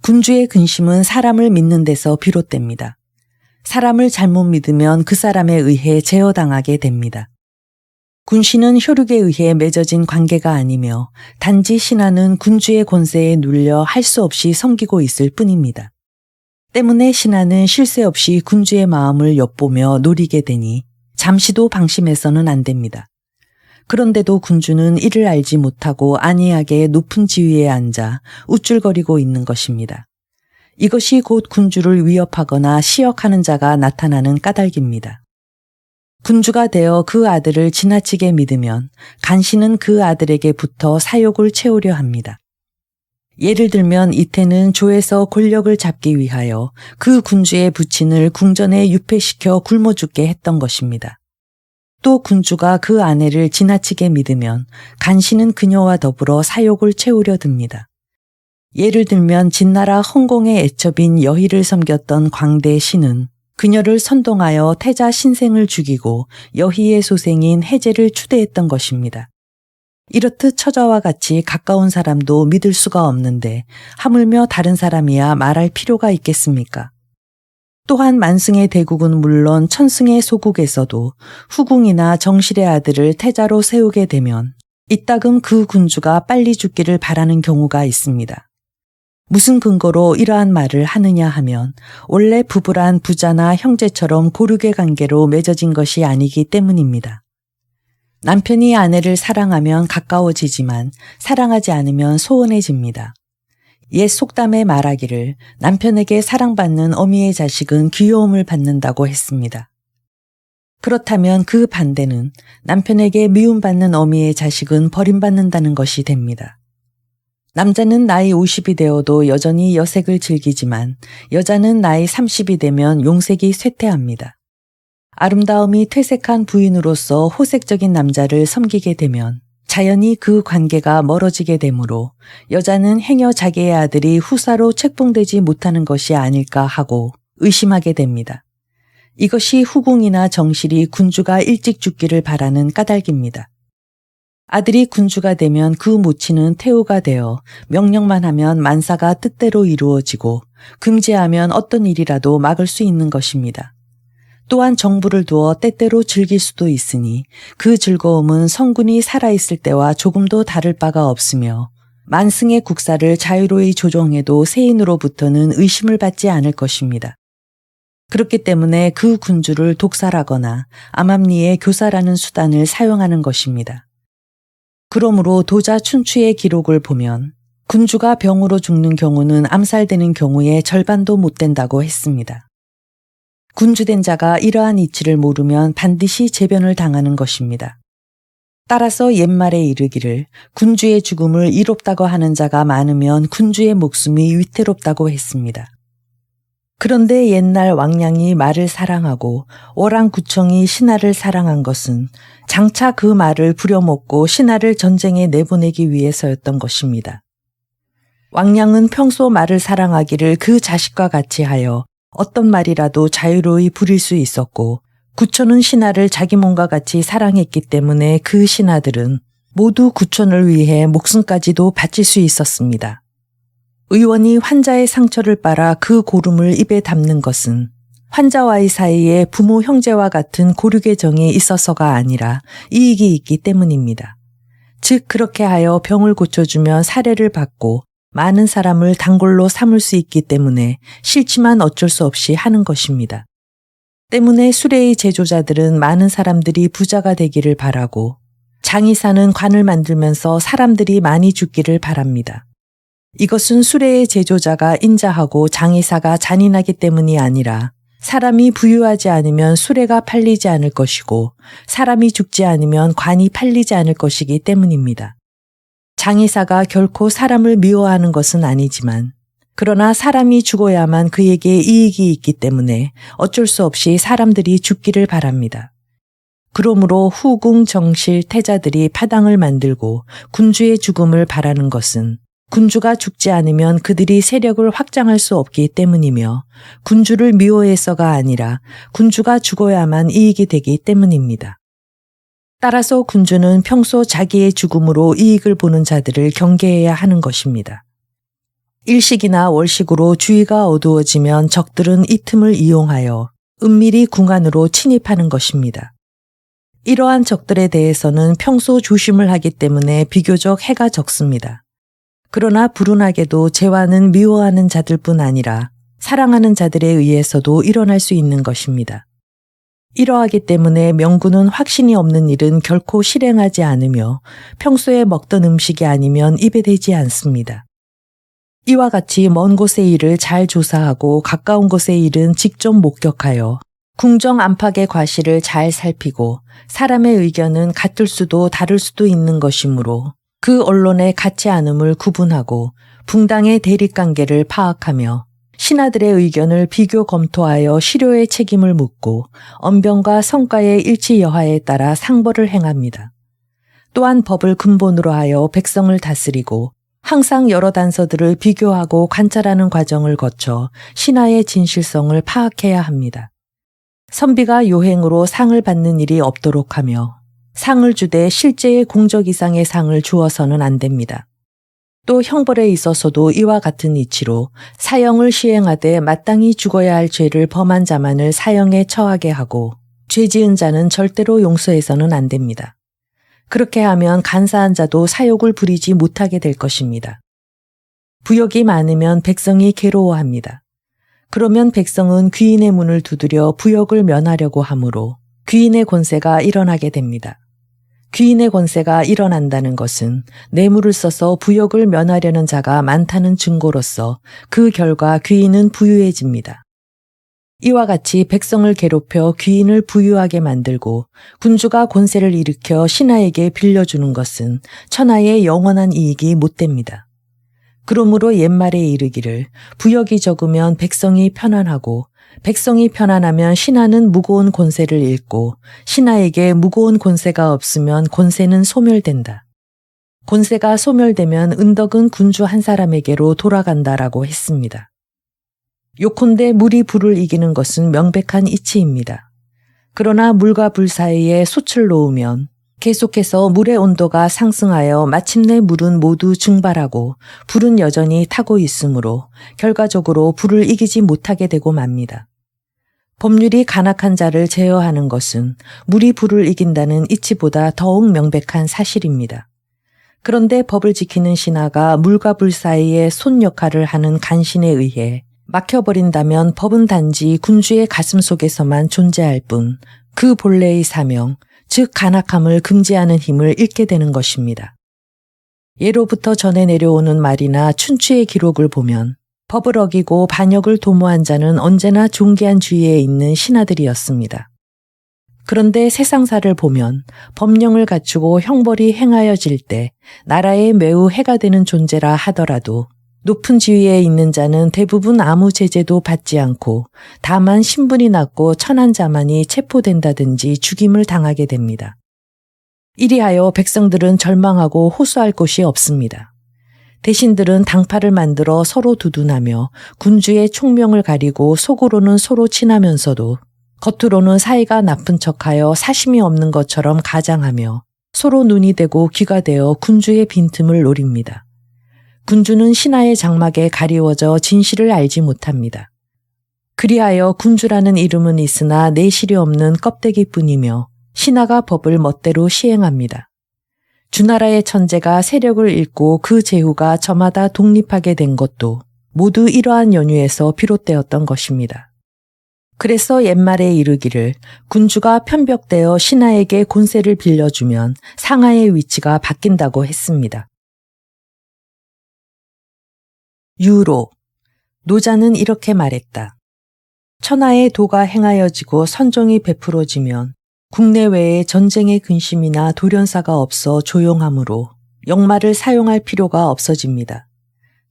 군주의 근심은 사람을 믿는 데서 비롯됩니다. 사람을 잘못 믿으면 그 사람에 의해 제어당하게 됩니다. 군신은 효력에 의해 맺어진 관계가 아니며 단지 신하는 군주의 권세에 눌려 할 수 없이 섬기고 있을 뿐입니다. 때문에 신하는 쉴 새 없이 군주의 마음을 엿보며 노리게 되니 잠시도 방심해서는 안 됩니다. 그런데도 군주는 이를 알지 못하고 안이하게 높은 지위에 앉아 우쭐거리고 있는 것입니다. 이것이 곧 군주를 위협하거나 시역하는 자가 나타나는 까닭입니다. 군주가 되어 그 아들을 지나치게 믿으면 간신은 그 아들에게 붙어 사욕을 채우려 합니다. 예를 들면 이태는 조에서 권력을 잡기 위하여 그 군주의 부친을 궁전에 유폐시켜 굶어 죽게 했던 것입니다. 또 군주가 그 아내를 지나치게 믿으면 간신은 그녀와 더불어 사욕을 채우려 듭니다. 예를 들면 진나라 헌공의 애첩인 여희를 섬겼던 광대 신은 그녀를 선동하여 태자 신생을 죽이고 여희의 소생인 해제를 추대했던 것입니다. 이렇듯 처자와 같이 가까운 사람도 믿을 수가 없는데 하물며 다른 사람이야 말할 필요가 있겠습니까? 또한 만승의 대국은 물론 천승의 소국에서도 후궁이나 정실의 아들을 태자로 세우게 되면 이따금 그 군주가 빨리 죽기를 바라는 경우가 있습니다. 무슨 근거로 이러한 말을 하느냐 하면 원래 부부란 부자나 형제처럼 고륙의 관계로 맺어진 것이 아니기 때문입니다. 남편이 아내를 사랑하면 가까워지지만 사랑하지 않으면 소원해집니다. 옛 속담에 말하기를 남편에게 사랑받는 어미의 자식은 귀여움을 받는다고 했습니다. 그렇다면 그 반대는 남편에게 미움받는 어미의 자식은 버림받는다는 것이 됩니다. 남자는 나이 50이 되어도 여전히 여색을 즐기지만 여자는 나이 30이 되면 용색이 쇠퇴합니다. 아름다움이 퇴색한 부인으로서 호색적인 남자를 섬기게 되면 자연히 그 관계가 멀어지게 되므로 여자는 행여 자기의 아들이 후사로 책봉되지 못하는 것이 아닐까 하고 의심하게 됩니다. 이것이 후궁이나 정실이 군주가 일찍 죽기를 바라는 까닭입니다. 아들이 군주가 되면 그 모친은 태우가 되어 명령만 하면 만사가 뜻대로 이루어지고 금지하면 어떤 일이라도 막을 수 있는 것입니다. 또한 정부를 두어 때때로 즐길 수도 있으니 그 즐거움은 성군이 살아있을 때와 조금도 다를 바가 없으며 만승의 국사를 자유로이 조정해도 세인으로부터는 의심을 받지 않을 것입니다. 그렇기 때문에 그 군주를 독살하거나 암암리에 교살하는 수단을 사용하는 것입니다. 그러므로 도자 춘추의 기록을 보면 군주가 병으로 죽는 경우는 암살되는 경우의 절반도 못 된다고 했습니다. 군주된 자가 이러한 이치를 모르면 반드시 재변을 당하는 것입니다. 따라서 옛말에 이르기를 군주의 죽음을 이롭다고 하는 자가 많으면 군주의 목숨이 위태롭다고 했습니다. 그런데 옛날 왕량이 말을 사랑하고 오랑구청이 신하를 사랑한 것은 장차 그 말을 부려먹고 신하를 전쟁에 내보내기 위해서였던 것입니다. 왕량은 평소 말을 사랑하기를 그 자식과 같이 하여 어떤 말이라도 자유로이 부릴 수 있었고 구천은 신하를 자기 몸과 같이 사랑했기 때문에 그 신하들은 모두 구천을 위해 목숨까지도 바칠 수 있었습니다. 의원이 환자의 상처를 빨아 그 고름을 입에 담는 것은 환자와의 사이에 부모 형제와 같은 고륙의 정이 있어서가 아니라 이익이 있기 때문입니다. 즉 그렇게 하여 병을 고쳐주면 사례를 받고 많은 사람을 단골로 삼을 수 있기 때문에 싫지만 어쩔 수 없이 하는 것입니다. 때문에 수레의 제조자들은 많은 사람들이 부자가 되기를 바라고 장의사는 관을 만들면서 사람들이 많이 죽기를 바랍니다. 이것은 수레의 제조자가 인자하고 장의사가 잔인하기 때문이 아니라 사람이 부유하지 않으면 수레가 팔리지 않을 것이고 사람이 죽지 않으면 관이 팔리지 않을 것이기 때문입니다. 장의사가 결코 사람을 미워하는 것은 아니지만 그러나 사람이 죽어야만 그에게 이익이 있기 때문에 어쩔 수 없이 사람들이 죽기를 바랍니다. 그러므로 후궁, 정실, 태자들이 파당을 만들고 군주의 죽음을 바라는 것은 군주가 죽지 않으면 그들이 세력을 확장할 수 없기 때문이며 군주를 미워해서가 아니라 군주가 죽어야만 이익이 되기 때문입니다. 따라서 군주는 평소 자기의 죽음으로 이익을 보는 자들을 경계해야 하는 것입니다. 일식이나 월식으로 주의가 어두워지면 적들은 이 틈을 이용하여 은밀히 궁안으로 침입하는 것입니다. 이러한 적들에 대해서는 평소 조심을 하기 때문에 비교적 해가 적습니다. 그러나 불운하게도 재화는 미워하는 자들뿐 아니라 사랑하는 자들에 의해서도 일어날 수 있는 것입니다. 이러하기 때문에 명군은 확신이 없는 일은 결코 실행하지 않으며 평소에 먹던 음식이 아니면 입에 대지 않습니다. 이와 같이 먼 곳의 일을 잘 조사하고 가까운 곳의 일은 직접 목격하여 궁정 안팎의 과실을 잘 살피고 사람의 의견은 같을 수도 다를 수도 있는 것이므로 그 언론의 같지 않음을 구분하고 붕당의 대립관계를 파악하며 신하들의 의견을 비교 검토하여 실효의 책임을 묻고 언변과 성과의 일치 여하에 따라 상벌을 행합니다. 또한 법을 근본으로 하여 백성을 다스리고 항상 여러 단서들을 비교하고 관찰하는 과정을 거쳐 신하의 진실성을 파악해야 합니다. 선비가 요행으로 상을 받는 일이 없도록 하며 상을 주되 실제의 공적 이상의 상을 주어서는 안 됩니다. 또 형벌에 있어서도 이와 같은 이치로 사형을 시행하되 마땅히 죽어야 할 죄를 범한 자만을 사형에 처하게 하고 죄 지은 자는 절대로 용서해서는 안 됩니다. 그렇게 하면 간사한 자도 사욕을 부리지 못하게 될 것입니다. 부역이 많으면 백성이 괴로워합니다. 그러면 백성은 귀인의 문을 두드려 부역을 면하려고 하므로 귀인의 권세가 일어나게 됩니다. 귀인의 권세가 일어난다는 것은 뇌물을 써서 부역을 면하려는 자가 많다는 증거로서 그 결과 귀인은 부유해집니다. 이와 같이 백성을 괴롭혀 귀인을 부유하게 만들고 군주가 권세를 일으켜 신하에게 빌려주는 것은 천하의 영원한 이익이 못됩니다. 그러므로 옛말에 이르기를 부역이 적으면 백성이 편안하고 백성이 편안하면 신하는 무거운 권세를 잃고 신하에게 무거운 권세가 없으면 권세는 소멸된다. 권세가 소멸되면 은덕은 군주 한 사람에게로 돌아간다라고 했습니다. 요컨대 물이 불을 이기는 것은 명백한 이치입니다. 그러나 물과 불 사이에 솥을 놓으면 계속해서 물의 온도가 상승하여 마침내 물은 모두 증발하고 불은 여전히 타고 있으므로 결과적으로 불을 이기지 못하게 되고 맙니다. 법률이 간악한 자를 제어하는 것은 물이 불을 이긴다는 이치보다 더욱 명백한 사실입니다. 그런데 법을 지키는 신하가 물과 불 사이에 솥 역할을 하는 간신에 의해 막혀버린다면 법은 단지 군주의 가슴 속에서만 존재할 뿐 그 본래의 사명, 즉 간악함을 금지하는 힘을 잃게 되는 것입니다. 예로부터 전해 내려오는 말이나 춘추의 기록을 보면 법을 어기고 반역을 도모한 자는 언제나 존귀한 주위에 있는 신하들이었습니다. 그런데 세상사를 보면 법령을 갖추고 형벌이 행하여질 때 나라에 매우 해가 되는 존재라 하더라도 높은 지위에 있는 자는 대부분 아무 제재도 받지 않고 다만 신분이 낮고 천한 자만이 체포된다든지 죽임을 당하게 됩니다. 이리하여 백성들은 절망하고 호소할 곳이 없습니다. 대신들은 당파를 만들어 서로 두둔하며 군주의 총명을 가리고 속으로는 서로 친하면서도 겉으로는 사이가 나쁜 척하여 사심이 없는 것처럼 가장하며 서로 눈이 되고 귀가 되어 군주의 빈틈을 노립니다. 군주는 신하의 장막에 가리워져 진실을 알지 못합니다. 그리하여 군주라는 이름은 있으나 내실이 없는 껍데기뿐이며 신하가 법을 멋대로 시행합니다. 주나라의 천재가 세력을 잃고 그 제후가 저마다 독립하게 된 것도 모두 이러한 연유에서 비롯되었던 것입니다. 그래서 옛말에 이르기를 군주가 편벽되어 신하에게 권세를 빌려주면 상하의 위치가 바뀐다고 했습니다. 유로, 노자는 이렇게 말했다. 천하의 도가 행하여지고 선종이 베풀어지면 국내외에 전쟁의 근심이나 돌연사가 없어 조용하므로 역말을 사용할 필요가 없어집니다.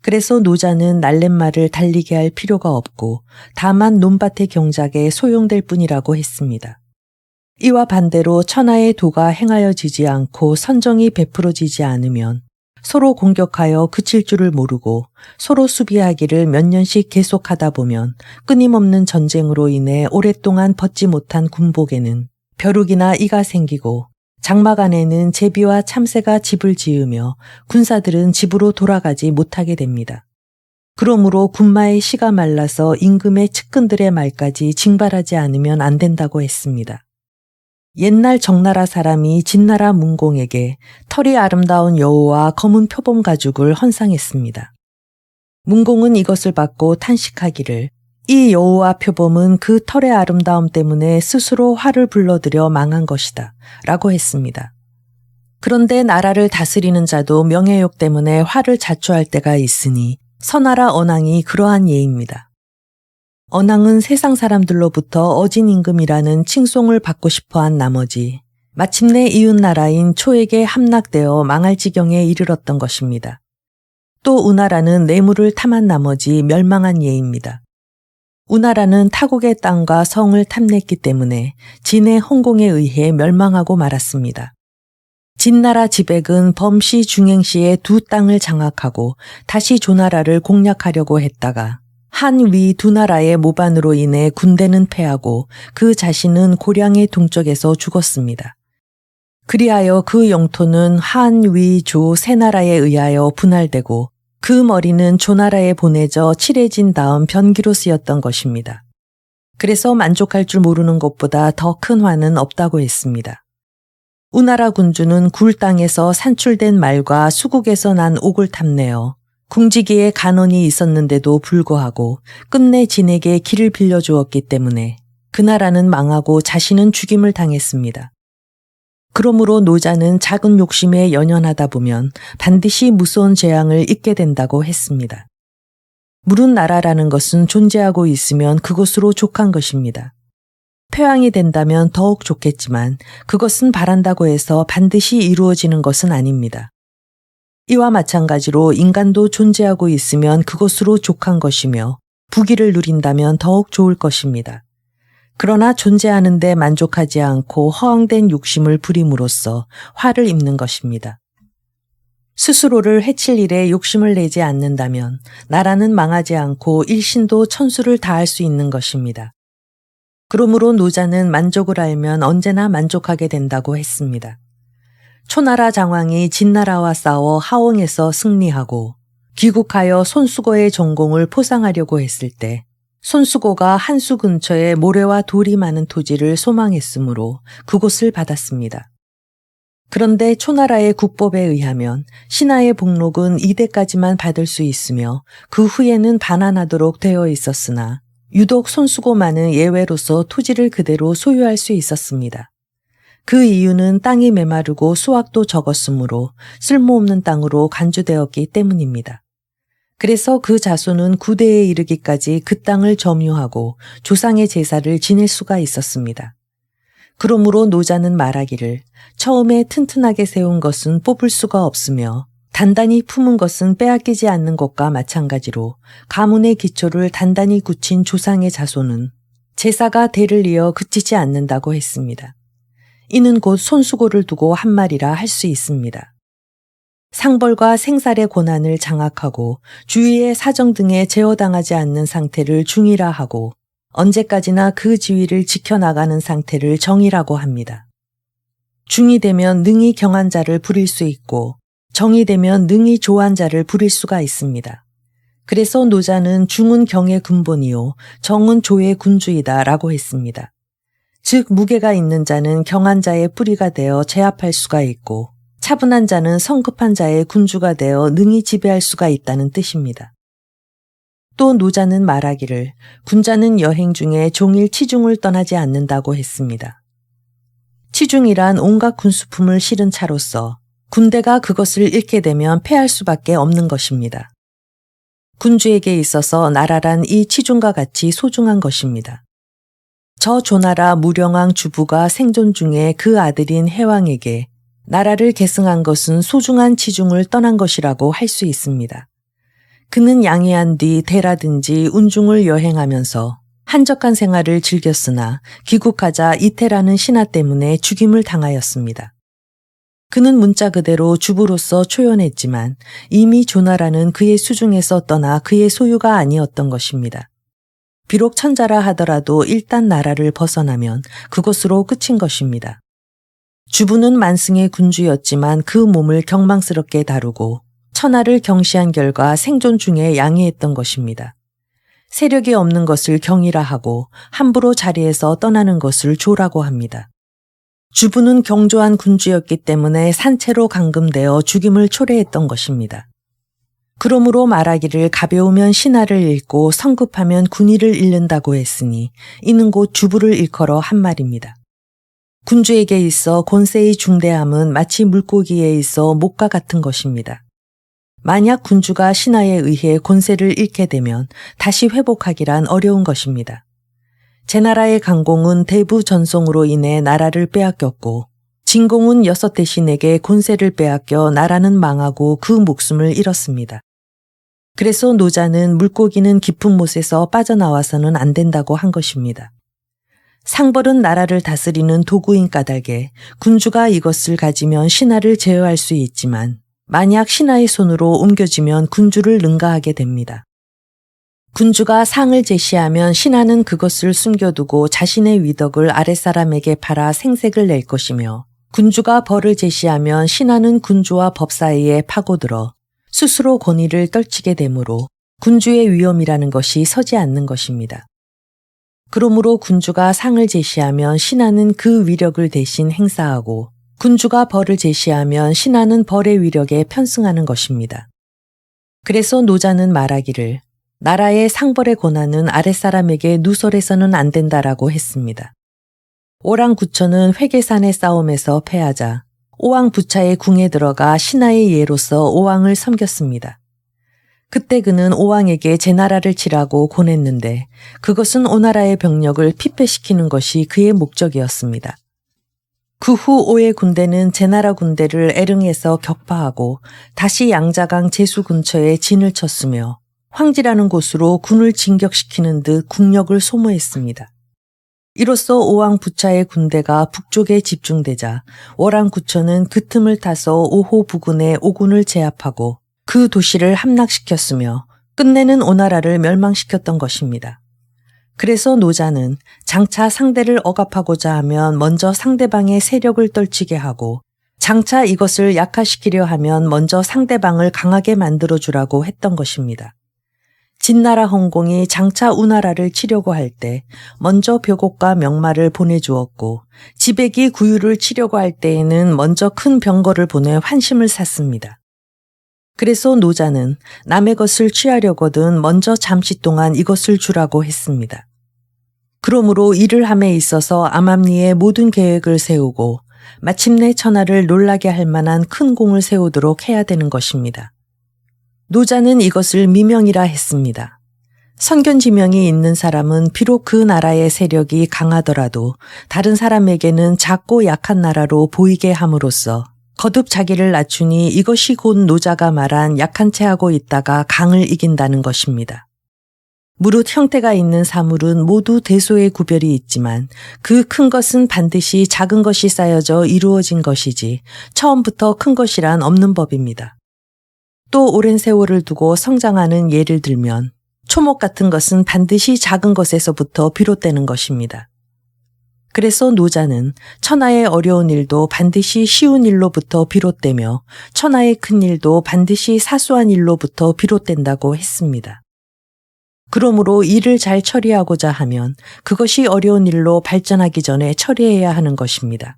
그래서 노자는 날랫말을 달리게 할 필요가 없고 다만 논밭의 경작에 소용될 뿐이라고 했습니다. 이와 반대로 천하의 도가 행하여지지 않고 선정이 베풀어지지 않으면 서로 공격하여 그칠 줄을 모르고 서로 수비하기를 몇 년씩 계속하다 보면 끊임없는 전쟁으로 인해 오랫동안 벗지 못한 군복에는 벼룩이나 이가 생기고 장막 안에는 제비와 참새가 집을 지으며 군사들은 집으로 돌아가지 못하게 됩니다. 그러므로 군마의 씨가 말라서 임금의 측근들의 말까지 징발하지 않으면 안 된다고 했습니다. 옛날 정나라 사람이 진나라 문공에게 털이 아름다운 여우와 검은 표범 가죽을 헌상했습니다. 문공은 이것을 받고 탄식하기를 이 여호와 표범은 그 털의 아름다움 때문에 스스로 화를 불러들여 망한 것이다 라고 했습니다. 그런데 나라를 다스리는 자도 명예욕 때문에 화를 자초할 때가 있으니 선하라 언왕이 그러한 예입니다. 언왕은 세상 사람들로부터 어진 임금이라는 칭송을 받고 싶어한 나머지 마침내 이웃나라인 초에게 함락되어 망할 지경에 이르렀던 것입니다. 또 우나라는 뇌물을 탐한 나머지 멸망한 예입니다. 우나라는 타국의 땅과 성을 탐냈기 때문에 진의 헌공에 의해 멸망하고 말았습니다. 진나라 지백은 범시 중행시에 두 땅을 장악하고 다시 조나라를 공략하려고 했다가 한 위 두 나라의 모반으로 인해 군대는 패하고 그 자신은 고량의 동쪽에서 죽었습니다. 그리하여 그 영토는 한, 위, 조 세 나라에 의하여 분할되고 그 머리는 조나라에 보내져 칠해진 다음 변기로 쓰였던 것입니다. 그래서 만족할 줄 모르는 것보다 더 큰 화는 없다고 했습니다. 우나라 군주는 굴 땅에서 산출된 말과 수국에서 난 옥을 탐내어 궁지기에 간언이 있었는데도 불구하고 끝내 진에게 길을 빌려주었기 때문에 그 나라는 망하고 자신은 죽임을 당했습니다. 그러므로 노자는 작은 욕심에 연연하다 보면 반드시 무서운 재앙을 입게 된다고 했습니다. 무른 나라라는 것은 존재하고 있으면 그것으로 족한 것입니다. 폐왕이 된다면 더욱 좋겠지만 그것은 바란다고 해서 반드시 이루어지는 것은 아닙니다. 이와 마찬가지로 인간도 존재하고 있으면 그것으로 족한 것이며 부귀를 누린다면 더욱 좋을 것입니다. 그러나 존재하는 데 만족하지 않고 허황된 욕심을 부림으로써 화를 입는 것입니다. 스스로를 해칠 일에 욕심을 내지 않는다면 나라는 망하지 않고 일신도 천수를 다할 수 있는 것입니다. 그러므로 노자는 만족을 알면 언제나 만족하게 된다고 했습니다. 초나라 장왕이 진나라와 싸워 하원에서 승리하고 귀국하여 손수고의 전공을 포상하려고 했을 때 손수고가 한수 근처에 모래와 돌이 많은 토지를 소망했으므로 그곳을 받았습니다. 그런데 초나라의 국법에 의하면 신하의 복록은 이대까지만 받을 수 있으며 그 후에는 반환하도록 되어 있었으나 유독 손수고만은 예외로서 토지를 그대로 소유할 수 있었습니다. 그 이유는 땅이 메마르고 수확도 적었으므로 쓸모없는 땅으로 간주되었기 때문입니다. 그래서 그 자손은 구대에 이르기까지 그 땅을 점유하고 조상의 제사를 지낼 수가 있었습니다. 그러므로 노자는 말하기를 처음에 튼튼하게 세운 것은 뽑을 수가 없으며 단단히 품은 것은 빼앗기지 않는 것과 마찬가지로 가문의 기초를 단단히 굳힌 조상의 자손은 제사가 대를 이어 그치지 않는다고 했습니다. 이는 곧 손수고를 두고 한 말이라 할 수 있습니다. 상벌과 생살의 고난을 장악하고 주위의 사정 등에 제어당하지 않는 상태를 중이라 하고 언제까지나 그 지위를 지켜나가는 상태를 정이라고 합니다. 중이 되면 능히 경한 자를 부릴 수 있고 정이 되면 능히 조한 자를 부릴 수가 있습니다. 그래서 노자는 중은 경의 근본이요 정은 조의 군주이다 라고 했습니다. 즉 무게가 있는 자는 경한 자의 뿌리가 되어 제압할 수가 있고 차분한 자는 성급한 자의 군주가 되어 능히 지배할 수가 있다는 뜻입니다. 또 노자는 말하기를 군자는 여행 중에 종일 치중을 떠나지 않는다고 했습니다. 치중이란 온갖 군수품을 실은 차로서 군대가 그것을 잃게 되면 패할 수밖에 없는 것입니다. 군주에게 있어서 나라란 이 치중과 같이 소중한 것입니다. 저 조나라 무령왕 주부가 생존 중에 그 아들인 해왕에게 나라를 계승한 것은 소중한 치중을 떠난 것이라고 할 수 있습니다. 그는 양해한 뒤 대라든지 운중을 여행하면서 한적한 생활을 즐겼으나 귀국하자 이태라는 신하 때문에 죽임을 당하였습니다. 그는 문자 그대로 주부로서 초연했지만 이미 조나라는 그의 수중에서 떠나 그의 소유가 아니었던 것입니다. 비록 천자라 하더라도 일단 나라를 벗어나면 그것으로 끝인 것입니다. 주부는 만승의 군주였지만 그 몸을 경망스럽게 다루고 천하를 경시한 결과 생존 중에 양해했던 것입니다. 세력이 없는 것을 경이라 하고 함부로 자리에서 떠나는 것을 조라고 합니다. 주부는 경조한 군주였기 때문에 산채로 감금되어 죽임을 초래했던 것입니다. 그러므로 말하기를 가벼우면 신하를 잃고 성급하면 군의를 잃는다고 했으니 이는 곧 주부를 일컬어 한 말입니다. 군주에게 있어 권세의 중대함은 마치 물고기에 있어 목과 같은 것입니다. 만약 군주가 신하에 의해 권세를 잃게 되면 다시 회복하기란 어려운 것입니다. 제 나라의 강공은 대부 전송으로 인해 나라를 빼앗겼고 진공은 6대신에게 권세를 빼앗겨 나라는 망하고 그 목숨을 잃었습니다. 그래서 노자는 물고기는 깊은 못에서 빠져나와서는 안 된다고 한 것입니다. 상벌은 나라를 다스리는 도구인 까닭에 군주가 이것을 가지면 신하를 제어할 수 있지만 만약 신하의 손으로 옮겨지면 군주를 능가하게 됩니다. 군주가 상을 제시하면 신하는 그것을 숨겨두고 자신의 위덕을 아랫사람에게 팔아 생색을 낼 것이며 군주가 벌을 제시하면 신하는 군주와 법 사이에 파고들어 스스로 권위를 떨치게 되므로 군주의 위엄이라는 것이 서지 않는 것입니다. 그러므로 군주가 상을 제시하면 신하는 그 위력을 대신 행사하고 군주가 벌을 제시하면 신하는 벌의 위력에 편승하는 것입니다. 그래서 노자는 말하기를 나라의 상벌의 권한은 아랫사람에게 누설해서는 안 된다라고 했습니다. 오랑구천은 회계산의 싸움에서 패하자 오왕부차의 궁에 들어가 신하의 예로서 오왕을 섬겼습니다. 그때 그는 오왕에게 제 나라를 치라고 권했는데 그것은 오나라의 병력을 피폐시키는 것이 그의 목적이었습니다. 그 후 오의 군대는 제 나라 군대를 에릉에서 격파하고 다시 양자강 제수 근처에 진을 쳤으며 황지라는 곳으로 군을 진격시키는 듯 국력을 소모했습니다. 이로써 오왕부차의 군대가 북쪽에 집중되자 월왕구천은 그 틈을 타서 오호 부근의 오군을 제압하고 그 도시를 함락시켰으며 끝내는 오나라를 멸망시켰던 것입니다. 그래서 노자는 장차 상대를 억압하고자 하면 먼저 상대방의 세력을 떨치게 하고 장차 이것을 약화시키려 하면 먼저 상대방을 강하게 만들어주라고 했던 것입니다. 진나라 헌공이 장차 우나라를 치려고 할 때 먼저 벼곡과 명마를 보내주었고 지백이 구유를 치려고 할 때에는 먼저 큰 병거를 보내 환심을 샀습니다. 그래서 노자는 남의 것을 취하려거든 먼저 잠시 동안 이것을 주라고 했습니다. 그러므로 이를 함에 있어서 암암리에 모든 계획을 세우고 마침내 천하를 놀라게 할 만한 큰 공을 세우도록 해야 되는 것입니다. 노자는 이것을 미명이라 했습니다. 선견지명이 있는 사람은 비록 그 나라의 세력이 강하더라도 다른 사람에게는 작고 약한 나라로 보이게 함으로써 거듭 자기를 낮추니 이것이 곧 노자가 말한 약한 채 하고 있다가 강을 이긴다는 것입니다. 무릇 형태가 있는 사물은 모두 대소의 구별이 있지만 그 큰 것은 반드시 작은 것이 쌓여져 이루어진 것이지 처음부터 큰 것이란 없는 법입니다. 또 오랜 세월을 두고 성장하는 예를 들면 초목 같은 것은 반드시 작은 것에서부터 비롯되는 것입니다. 그래서 노자는 천하의 어려운 일도 반드시 쉬운 일로부터 비롯되며 천하의 큰 일도 반드시 사소한 일로부터 비롯된다고 했습니다. 그러므로 일을 잘 처리하고자 하면 그것이 어려운 일로 발전하기 전에 처리해야 하는 것입니다.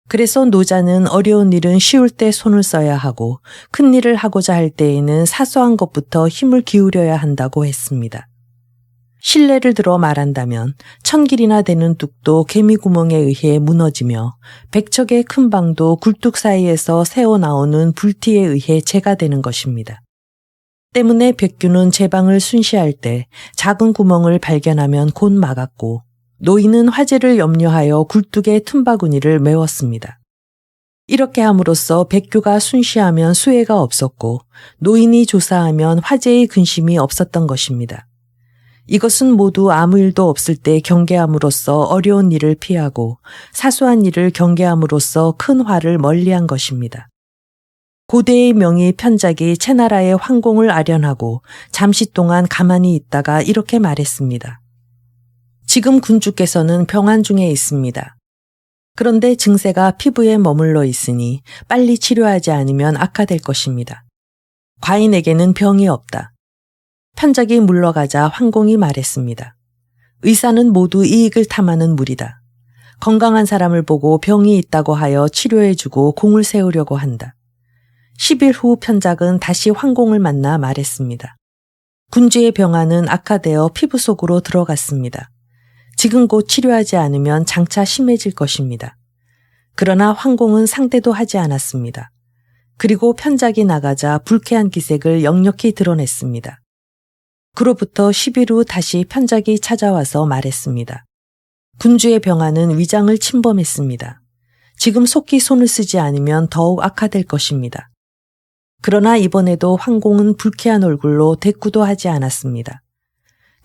그래서 노자는 어려운 일은 쉬울 때 손을 써야 하고 큰 일을 하고자 할 때에는 사소한 것부터 힘을 기울여야 한다고 했습니다. 신뢰를 들어 말한다면 1000길이나 되는 뚝도 개미구멍에 의해 무너지며 100척의 큰 방도 굴뚝 사이에서 새어나오는 불티에 의해 재가 되는 것입니다. 때문에 백규는 제방을 순시할 때 작은 구멍을 발견하면 곧 막았고 노인은 화재를 염려하여 굴뚝에 틈바구니를 메웠습니다. 이렇게 함으로써 백규가 순시하면 수해가 없었고 노인이 조사하면 화재의 근심이 없었던 것입니다. 이것은 모두 아무 일도 없을 때 경계함으로써 어려운 일을 피하고 사소한 일을 경계함으로써 큰 화를 멀리한 것입니다. 고대의 명의 편작이 채나라의 황공을 아련하고 잠시 동안 가만히 있다가 이렇게 말했습니다. 지금 군주께서는 병환 중에 있습니다. 그런데 증세가 피부에 머물러 있으니 빨리 치료하지 않으면 악화될 것입니다. 과인에게는 병이 없다. 편작이 물러가자 황공이 말했습니다. 의사는 모두 이익을 탐하는 무리다. 건강한 사람을 보고 병이 있다고 하여 치료해주고 공을 세우려고 한다. 10일 후 편작은 다시 황공을 만나 말했습니다. 군주의 병화는 악화되어 피부 속으로 들어갔습니다. 지금 곧 치료하지 않으면 장차 심해질 것입니다. 그러나 황공은 상대도 하지 않았습니다. 그리고 편작이 나가자 불쾌한 기색을 역력히 드러냈습니다. 그로부터 10일 후 다시 편작이 찾아와서 말했습니다. 군주의 병화는 위장을 침범했습니다. 지금 속히 손을 쓰지 않으면 더욱 악화될 것입니다. 그러나 이번에도 황공은 불쾌한 얼굴로 대꾸도 하지 않았습니다.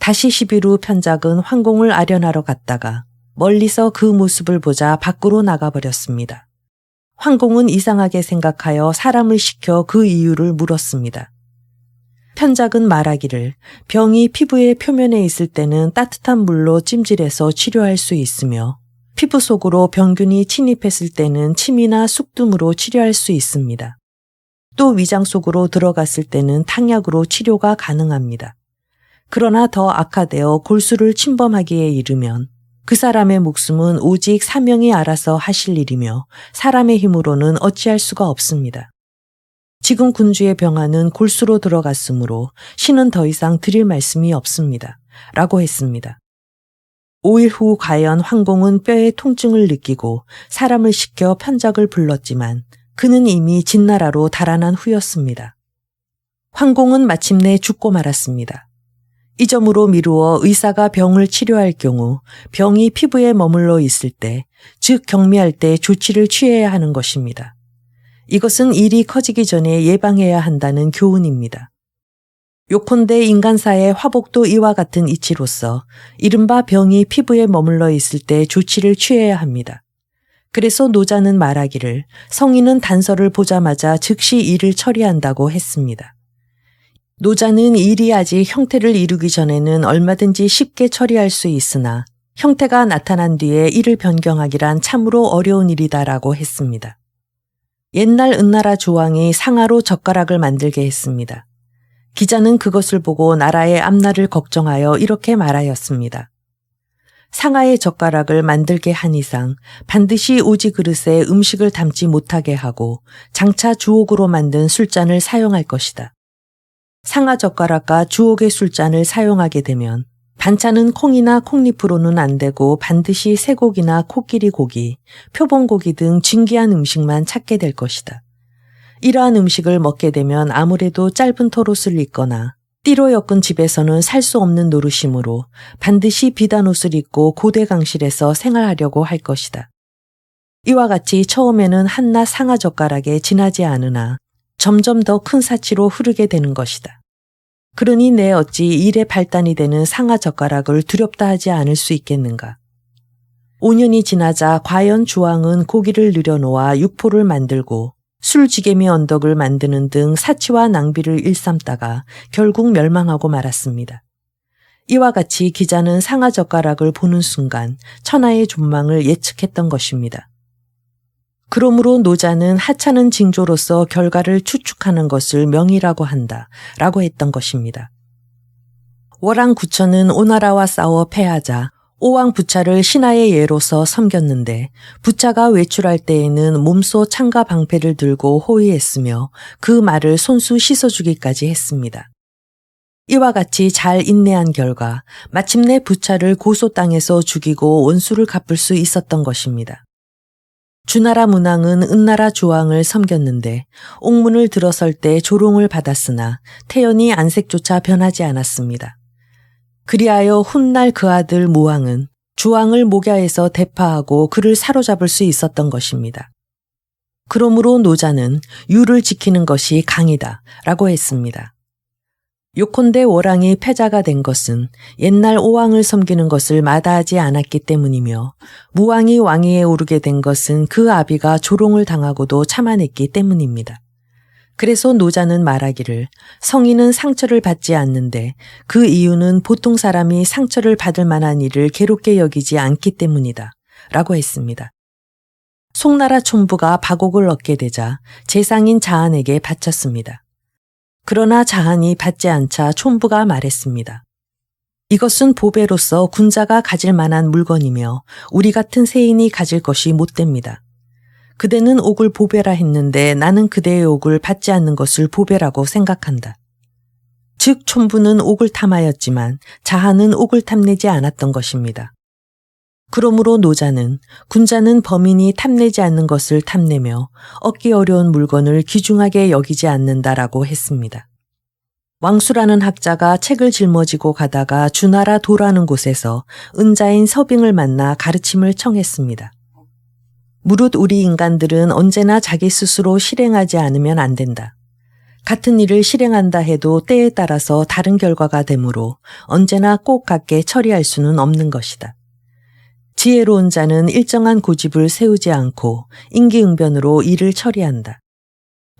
다시 10일 후 편작은 황공을 아련하러 갔다가 멀리서 그 모습을 보자 밖으로 나가버렸습니다. 황공은 이상하게 생각하여 사람을 시켜 그 이유를 물었습니다. 편작은 말하기를 병이 피부의 표면에 있을 때는 따뜻한 물로 찜질해서 치료할 수 있으며 피부 속으로 병균이 침입했을 때는 침이나 쑥뜸으로 치료할 수 있습니다. 또 위장 속으로 들어갔을 때는 탕약으로 치료가 가능합니다. 그러나 더 악화되어 골수를 침범하기에 이르면 그 사람의 목숨은 오직 사명이 알아서 하실 일이며 사람의 힘으로는 어찌할 수가 없습니다. 지금 군주의 병화는 골수로 들어갔으므로 신은 더 이상 드릴 말씀이 없습니다. 라고 했습니다. 5일 후 과연 황공은 뼈의 통증을 느끼고 사람을 시켜 편작을 불렀지만 그는 이미 진나라로 달아난 후였습니다. 황공은 마침내 죽고 말았습니다. 이 점으로 미루어 의사가 병을 치료할 경우 병이 피부에 머물러 있을 때, 즉 경미할 때 조치를 취해야 하는 것입니다. 이것은 일이 커지기 전에 예방해야 한다는 교훈입니다. 요컨대 인간사의 화복도 이와 같은 이치로서 이른바 병이 피부에 머물러 있을 때 조치를 취해야 합니다. 그래서 노자는 말하기를 성인은 단서를 보자마자 즉시 일을 처리한다고 했습니다. 노자는 일이 아직 형태를 이루기 전에는 얼마든지 쉽게 처리할 수 있으나 형태가 나타난 뒤에 이를 변경하기란 참으로 어려운 일이다라고 했습니다. 옛날 은나라 조왕이 상아로 젓가락을 만들게 했습니다. 기자는 그것을 보고 나라의 앞날을 걱정하여 이렇게 말하였습니다. 상아의 젓가락을 만들게 한 이상 반드시 오지 그릇에 음식을 담지 못하게 하고 장차 주옥으로 만든 술잔을 사용할 것이다. 상아 젓가락과 주옥의 술잔을 사용하게 되면 반찬은 콩이나 콩잎으로는 안 되고 반드시 쇠고기나 코끼리 고기, 표본고기 등 진귀한 음식만 찾게 될 것이다. 이러한 음식을 먹게 되면 아무래도 짧은 털옷을 입거나 띠로 엮은 집에서는 살 수 없는 노릇이므로 반드시 비단 옷을 입고 고대강실에서 생활하려고 할 것이다. 이와 같이 처음에는 한낱 상아 젓가락에 지나지 않으나 점점 더 큰 사치로 흐르게 되는 것이다. 그러니 내 어찌 일의 발단이 되는 상아 젓가락을 두렵다 하지 않을 수 있겠는가. 5년이 지나자 과연 주왕은 고기를 늘여놓아 육포를 만들고 술지개미 언덕을 만드는 등 사치와 낭비를 일삼다가 결국 멸망하고 말았습니다. 이와 같이 기자는 상아 젓가락을 보는 순간 천하의 존망을 예측했던 것입니다. 그러므로 노자는 하찮은 징조로서 결과를 추측하는 것을 명의라고 한다 라고 했던 것입니다. 월왕 구천은 오나라와 싸워 패하자 오왕 부차를 신하의 예로서 섬겼는데 부차가 외출할 때에는 몸소 창과 방패를 들고 호위했으며 그 말을 손수 씻어주기까지 했습니다. 이와 같이 잘 인내한 결과 마침내 부차를 고소 땅에서 죽이고 원수를 갚을 수 있었던 것입니다. 주나라 문왕은 은나라 조왕을 섬겼는데 옥문을 들어설 때 조롱을 받았으나 태연히 안색조차 변하지 않았습니다. 그리하여 훗날 그 아들 무왕은 주왕을 목야에서 대파하고 그를 사로잡을 수 있었던 것입니다. 그러므로 노자는 유를 지키는 것이 강이다 라고 했습니다. 요컨대 월왕이 패자가 된 것은 옛날 오왕을 섬기는 것을 마다하지 않았기 때문이며 무왕이 왕위에 오르게 된 것은 그 아비가 조롱을 당하고도 참아냈기 때문입니다. 그래서 노자는 말하기를 성인은 상처를 받지 않는데 그 이유는 보통 사람이 상처를 받을 만한 일을 괴롭게 여기지 않기 때문이다 라고 했습니다. 송나라 촌부가 바곡을 얻게 되자 재상인 자한에게 바쳤습니다. 그러나 자한이 받지 않자 촌부가 말했습니다. 이것은 보배로서 군자가 가질 만한 물건이며 우리 같은 세인이 가질 것이 못됩니다. 그대는 옥을 보배라 했는데 나는 그대의 옥을 받지 않는 것을 보배라고 생각한다. 즉 촌부는 옥을 탐하였지만 자하는 옥을 탐내지 않았던 것입니다. 그러므로 노자는 군자는 범인이 탐내지 않는 것을 탐내며 얻기 어려운 물건을 귀중하게 여기지 않는다라고 했습니다. 왕수라는 학자가 책을 짊어지고 가다가 주나라 도라는 곳에서 은자인 서빙을 만나 가르침을 청했습니다. 무릇 우리 인간들은 언제나 자기 스스로 실행하지 않으면 안 된다. 같은 일을 실행한다 해도 때에 따라서 다른 결과가 되므로 언제나 꼭 같게 처리할 수는 없는 것이다. 지혜로운 자는 일정한 고집을 세우지 않고 임기응변으로 일을 처리한다.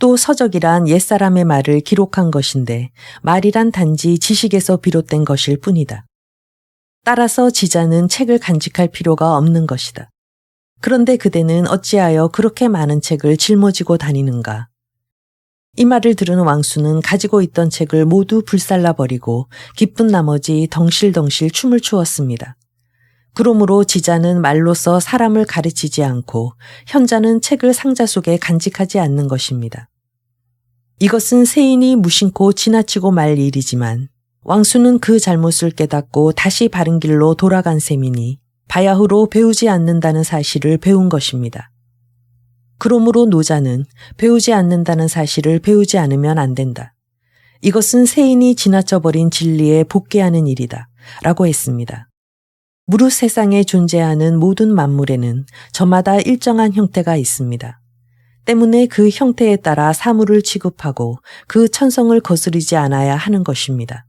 또 서적이란 옛사람의 말을 기록한 것인데 말이란 단지 지식에서 비롯된 것일 뿐이다. 따라서 지자는 책을 간직할 필요가 없는 것이다. 그런데 그대는 어찌하여 그렇게 많은 책을 짊어지고 다니는가? 이 말을 들은 왕수는 가지고 있던 책을 모두 불살라버리고 기쁜 나머지 덩실덩실 춤을 추었습니다. 그러므로 지자는 말로써 사람을 가르치지 않고 현자는 책을 상자 속에 간직하지 않는 것입니다. 이것은 세인이 무심코 지나치고 말 일이지만 왕수는 그 잘못을 깨닫고 다시 바른 길로 돌아간 셈이니 바야흐로 배우지 않는다는 사실을 배운 것입니다. 그러므로 노자는 배우지 않는다는 사실을 배우지 않으면 안 된다. 이것은 세인이 지나쳐버린 진리에 복귀하는 일이다 라고 했습니다. 무릇 세상에 존재하는 모든 만물에는 저마다 일정한 형태가 있습니다. 때문에 그 형태에 따라 사물을 취급하고 그 천성을 거스르지 않아야 하는 것입니다.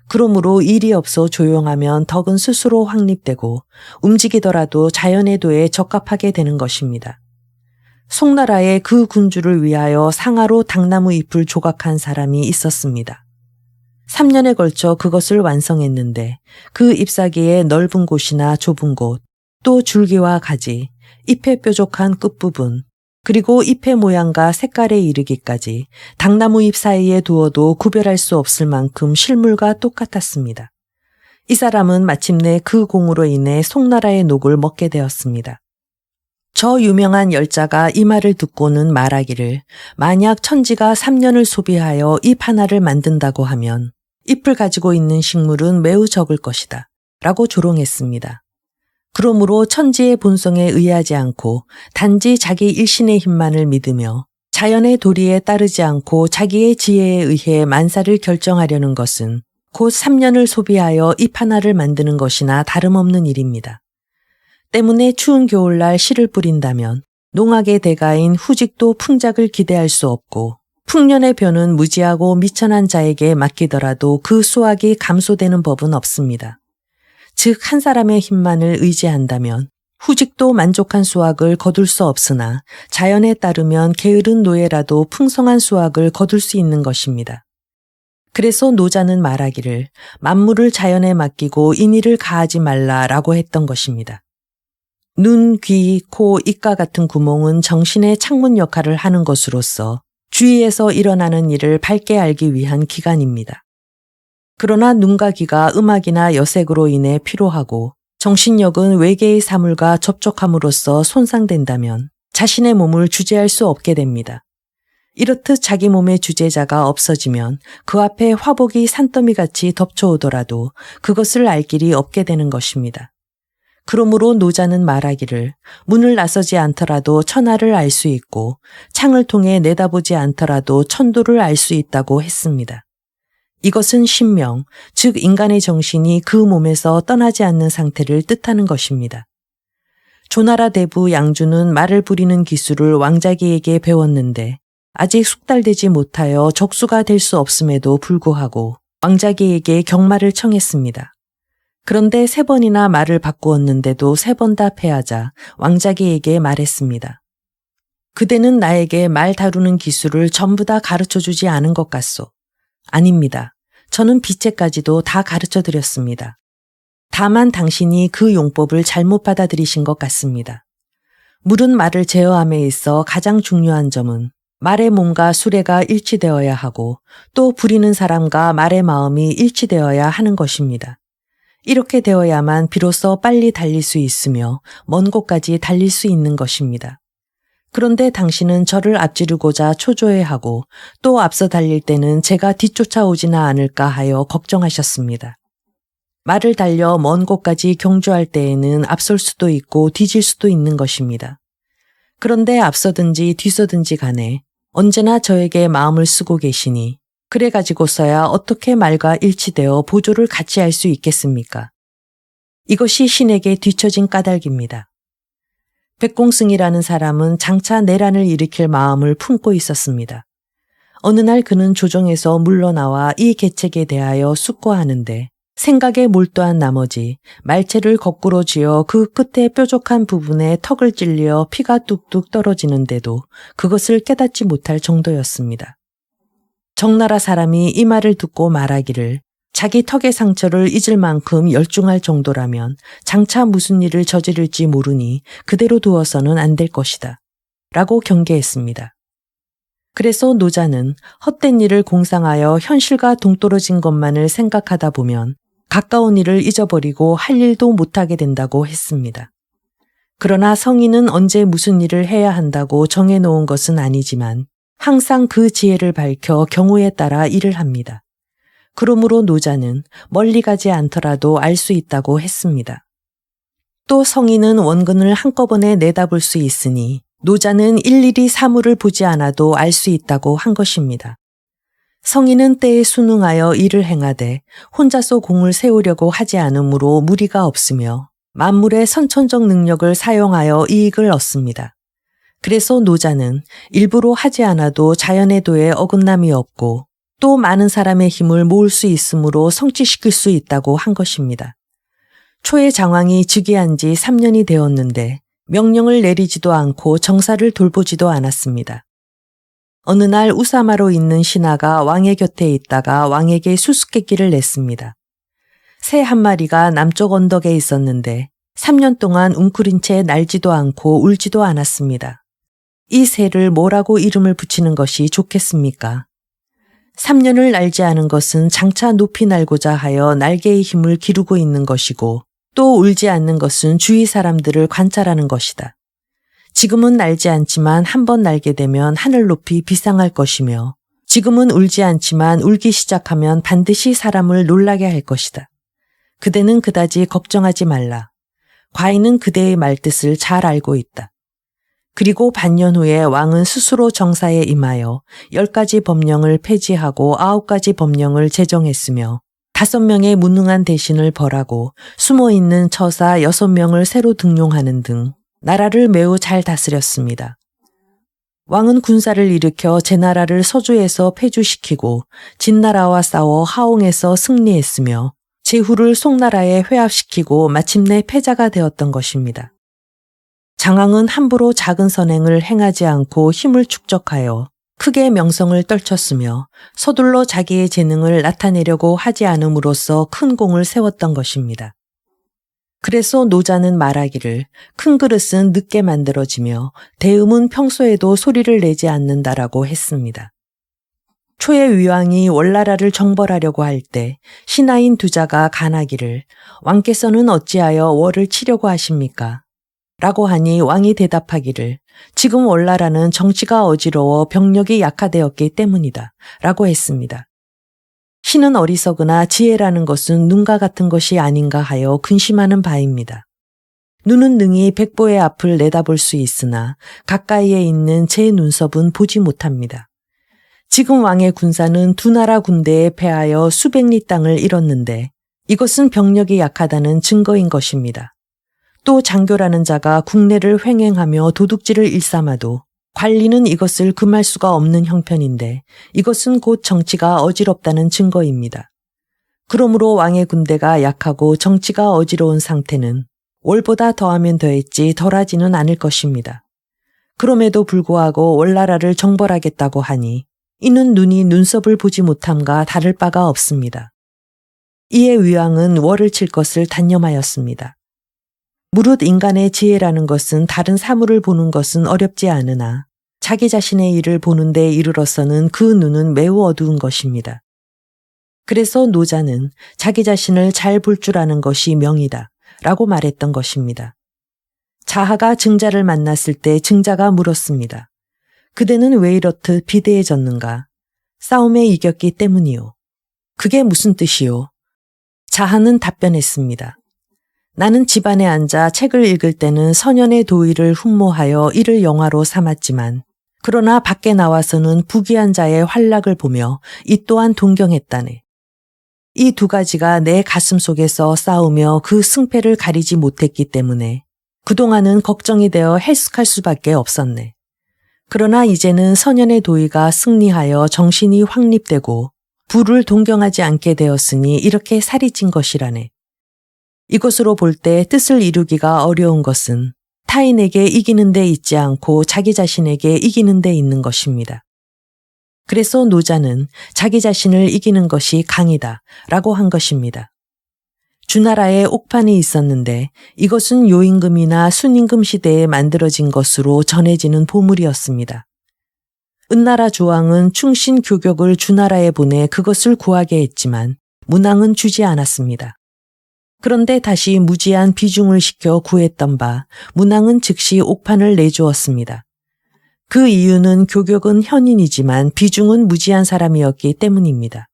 그러므로 일이 없어 조용하면 덕은 스스로 확립되고 움직이더라도 자연의 도에 적합하게 되는 것입니다. 송나라에 그 군주를 위하여 상하로 당나무 잎을 조각한 사람이 있었습니다. 3년에 걸쳐 그것을 완성했는데 그 잎사귀의 넓은 곳이나 좁은 곳, 또 줄기와 가지, 잎의 뾰족한 끝부분, 그리고 잎의 모양과 색깔에 이르기까지 당나무 잎 사이에 두어도 구별할 수 없을 만큼 실물과 똑같았습니다. 이 사람은 마침내 그 공으로 인해 송나라의 녹을 먹게 되었습니다. 저 유명한 열자가 이 말을 듣고는 말하기를 만약 천지가 3년을 소비하여 잎 하나를 만든다고 하면 잎을 가지고 있는 식물은 매우 적을 것이다 라고 조롱했습니다. 그러므로 천지의 본성에 의하지 않고 단지 자기 일신의 힘만을 믿으며 자연의 도리에 따르지 않고 자기의 지혜에 의해 만사를 결정하려는 것은 곧 3년을 소비하여 잎 하나를 만드는 것이나 다름없는 일입니다. 때문에 추운 겨울날 씨를 뿌린다면 농악의 대가인 후직도 풍작을 기대할 수 없고 풍년의 변은 무지하고 미천한 자에게 맡기더라도 그 수확이 감소되는 법은 없습니다. 즉 한 사람의 힘만을 의지한다면 후직도 만족한 수확을 거둘 수 없으나 자연에 따르면 게으른 노예라도 풍성한 수확을 거둘 수 있는 것입니다. 그래서 노자는 말하기를 만물을 자연에 맡기고 인의를 가하지 말라라고 했던 것입니다. 눈, 귀, 코, 입과 같은 구멍은 정신의 창문 역할을 하는 것으로서 주위에서 일어나는 일을 밝게 알기 위한 기관입니다. 그러나 눈과 귀가 음악이나 여색으로 인해 피로하고 정신력은 외계의 사물과 접촉함으로써 손상된다면 자신의 몸을 주재할 수 없게 됩니다. 이렇듯 자기 몸의 주재자가 없어지면 그 앞에 화복이 산더미같이 덮쳐오더라도 그것을 알 길이 없게 되는 것입니다. 그러므로 노자는 말하기를 문을 나서지 않더라도 천하를 알 수 있고 창을 통해 내다보지 않더라도 천도를 알 수 있다고 했습니다. 이것은 신명, 즉 인간의 정신이 그 몸에서 떠나지 않는 상태를 뜻하는 것입니다. 조나라 대부 양주는 말을 부리는 기술을 왕자기에게 배웠는데 아직 숙달되지 못하여 적수가 될 수 없음에도 불구하고 왕자기에게 경마를 청했습니다. 그런데 3번이나 말을 바꾸었는데도 3번 다 패하자 왕자기에게 말했습니다. 그대는 나에게 말 다루는 기술을 전부 다 가르쳐주지 않은 것 같소. 아닙니다. 저는 비체까지도 다 가르쳐드렸습니다. 다만 당신이 그 용법을 잘못 받아들이신 것 같습니다. 물은 말을 제어함에 있어 가장 중요한 점은 말의 몸과 수레가 일치되어야 하고 또 부리는 사람과 말의 마음이 일치되어야 하는 것입니다. 이렇게 되어야만 비로소 빨리 달릴 수 있으며 먼 곳까지 달릴 수 있는 것입니다. 그런데 당신은 저를 앞지르고자 초조해하고 또 앞서 달릴 때는 제가 뒤쫓아오지나 않을까 하여 걱정하셨습니다. 말을 달려 먼 곳까지 경주할 때에는 앞설 수도 있고 뒤질 수도 있는 것입니다. 그런데 앞서든지 뒤서든지 간에 언제나 저에게 마음을 쓰고 계시니 그래 가지고서야 어떻게 말과 일치되어 보조를 같이 할 수 있겠습니까? 이것이 신에게 뒤처진 까닭입니다. 백공승이라는 사람은 장차 내란을 일으킬 마음을 품고 있었습니다. 어느 날 그는 조정에서 물러나와 이 계책에 대하여 숙고하는데 생각에 몰두한 나머지 말체를 거꾸로 쥐어 그 끝에 뾰족한 부분에 턱을 찔려 피가 뚝뚝 떨어지는데도 그것을 깨닫지 못할 정도였습니다. 정나라 사람이 이 말을 듣고 말하기를 자기 턱의 상처를 잊을 만큼 열중할 정도라면 장차 무슨 일을 저지를지 모르니 그대로 두어서는 안 될 것이다. 라고 경계했습니다. 그래서 노자는 헛된 일을 공상하여 현실과 동떨어진 것만을 생각하다 보면 가까운 일을 잊어버리고 할 일도 못하게 된다고 했습니다. 그러나 성인은 언제 무슨 일을 해야 한다고 정해놓은 것은 아니지만 항상 그 지혜를 밝혀 경우에 따라 일을 합니다. 그러므로 노자는 멀리 가지 않더라도 알 수 있다고 했습니다. 또 성인은 원근을 한꺼번에 내다볼 수 있으니 노자는 일일이 사물을 보지 않아도 알 수 있다고 한 것입니다. 성인은 때에 순응하여 일을 행하되 혼자서 공을 세우려고 하지 않으므로 무리가 없으며 만물의 선천적 능력을 사용하여 이익을 얻습니다. 그래서 노자는 일부러 하지 않아도 자연의 도에 어긋남이 없고 또 많은 사람의 힘을 모을 수 있으므로 성취시킬 수 있다고 한 것입니다. 초의 장왕이 즉위한 지 3년이 되었는데 명령을 내리지도 않고 정사를 돌보지도 않았습니다. 어느 날 우사마로 있는 신하가 왕의 곁에 있다가 왕에게 수수께끼를 냈습니다. 새 한 마리가 남쪽 언덕에 있었는데 3년 동안 웅크린 채 날지도 않고 울지도 않았습니다. 이 새를 뭐라고 이름을 붙이는 것이 좋겠습니까? 3년을 날지 않은 것은 장차 높이 날고자 하여 날개의 힘을 기르고 있는 것이고 또 울지 않는 것은 주위 사람들을 관찰하는 것이다. 지금은 날지 않지만 한번 날게 되면 하늘 높이 비상할 것이며 지금은 울지 않지만 울기 시작하면 반드시 사람을 놀라게 할 것이다. 그대는 그다지 걱정하지 말라. 과인은 그대의 말뜻을 잘 알고 있다. 그리고 반년 후에 왕은 스스로 정사에 임하여 10가지 법령을 폐지하고 9가지 법령을 제정했으며 5명의 무능한 대신을 벌하고 숨어있는 처사 6명을 새로 등용하는 등 나라를 매우 잘 다스렸습니다. 왕은 군사를 일으켜 제나라를 서주에서 폐주시키고 진나라와 싸워 하옹에서 승리했으며 제후를 송나라에 회합시키고 마침내 패자가 되었던 것입니다. 장왕은 함부로 작은 선행을 행하지 않고 힘을 축적하여 크게 명성을 떨쳤으며 서둘러 자기의 재능을 나타내려고 하지 않음으로써 큰 공을 세웠던 것입니다. 그래서 노자는 말하기를 큰 그릇은 늦게 만들어지며 대음은 평소에도 소리를 내지 않는다라고 했습니다. 초의 위왕이 월나라를 정벌하려고 할 때 신하인 두자가 간하기를 왕께서는 어찌하여 월을 치려고 하십니까? 라고 하니 왕이 대답하기를 지금 월나라는 정치가 어지러워 병력이 약화되었기 때문이다 라고 했습니다. 신은 어리석으나 지혜라는 것은 눈과 같은 것이 아닌가 하여 근심하는 바입니다. 눈은 능히 백보의 앞을 내다볼 수 있으나 가까이에 있는 제 눈썹은 보지 못합니다. 지금 왕의 군사는 두 나라 군대에 패하여 수백 리 땅을 잃었는데 이것은 병력이 약하다는 증거인 것입니다. 또 장교라는 자가 국내를 횡행하며 도둑질을 일삼아도 관리는 이것을 금할 수가 없는 형편인데 이것은 곧 정치가 어지럽다는 증거입니다. 그러므로 왕의 군대가 약하고 정치가 어지러운 상태는 월보다 더하면 더했지 덜하지는 않을 것입니다. 그럼에도 불구하고 월나라를 정벌하겠다고 하니 이는 눈이 눈썹을 보지 못함과 다를 바가 없습니다. 이에 위왕은 월을 칠 것을 단념하였습니다. 무릇 인간의 지혜라는 것은 다른 사물을 보는 것은 어렵지 않으나 자기 자신의 일을 보는 데 이르러서는 그 눈은 매우 어두운 것입니다. 그래서 노자는 자기 자신을 잘 볼 줄 아는 것이 명이다 라고 말했던 것입니다. 자하가 증자를 만났을 때 증자가 물었습니다. 그대는 왜 이렇듯 비대해졌는가? 싸움에 이겼기 때문이요. 그게 무슨 뜻이요? 자하는 답변했습니다. 나는 집안에 앉아 책을 읽을 때는 선현의 도의를 흠모하여 이를 영화로 삼았지만 그러나 밖에 나와서는 부귀한 자의 활락을 보며 이 또한 동경했다네. 이 두 가지가 내 가슴 속에서 싸우며 그 승패를 가리지 못했기 때문에 그동안은 걱정이 되어 해숙할 수밖에 없었네. 그러나 이제는 선현의 도의가 승리하여 정신이 확립되고 부를 동경하지 않게 되었으니 이렇게 살이 찐 것이라네. 이것으로 볼 때 뜻을 이루기가 어려운 것은 타인에게 이기는 데 있지 않고 자기 자신에게 이기는 데 있는 것입니다. 그래서 노자는 자기 자신을 이기는 것이 강이다 라고 한 것입니다. 주나라에 옥판이 있었는데 이것은 요임금이나 순임금 시대에 만들어진 것으로 전해지는 보물이었습니다. 은나라 조왕은 충신 교격을 주나라에 보내 그것을 구하게 했지만 문왕은 주지 않았습니다. 그런데 다시 무지한 비중을 시켜 구했던 바 문왕은 즉시 옥판을 내주었습니다. 그 이유는 교격은 현인이지만 비중은 무지한 사람이었기 때문입니다.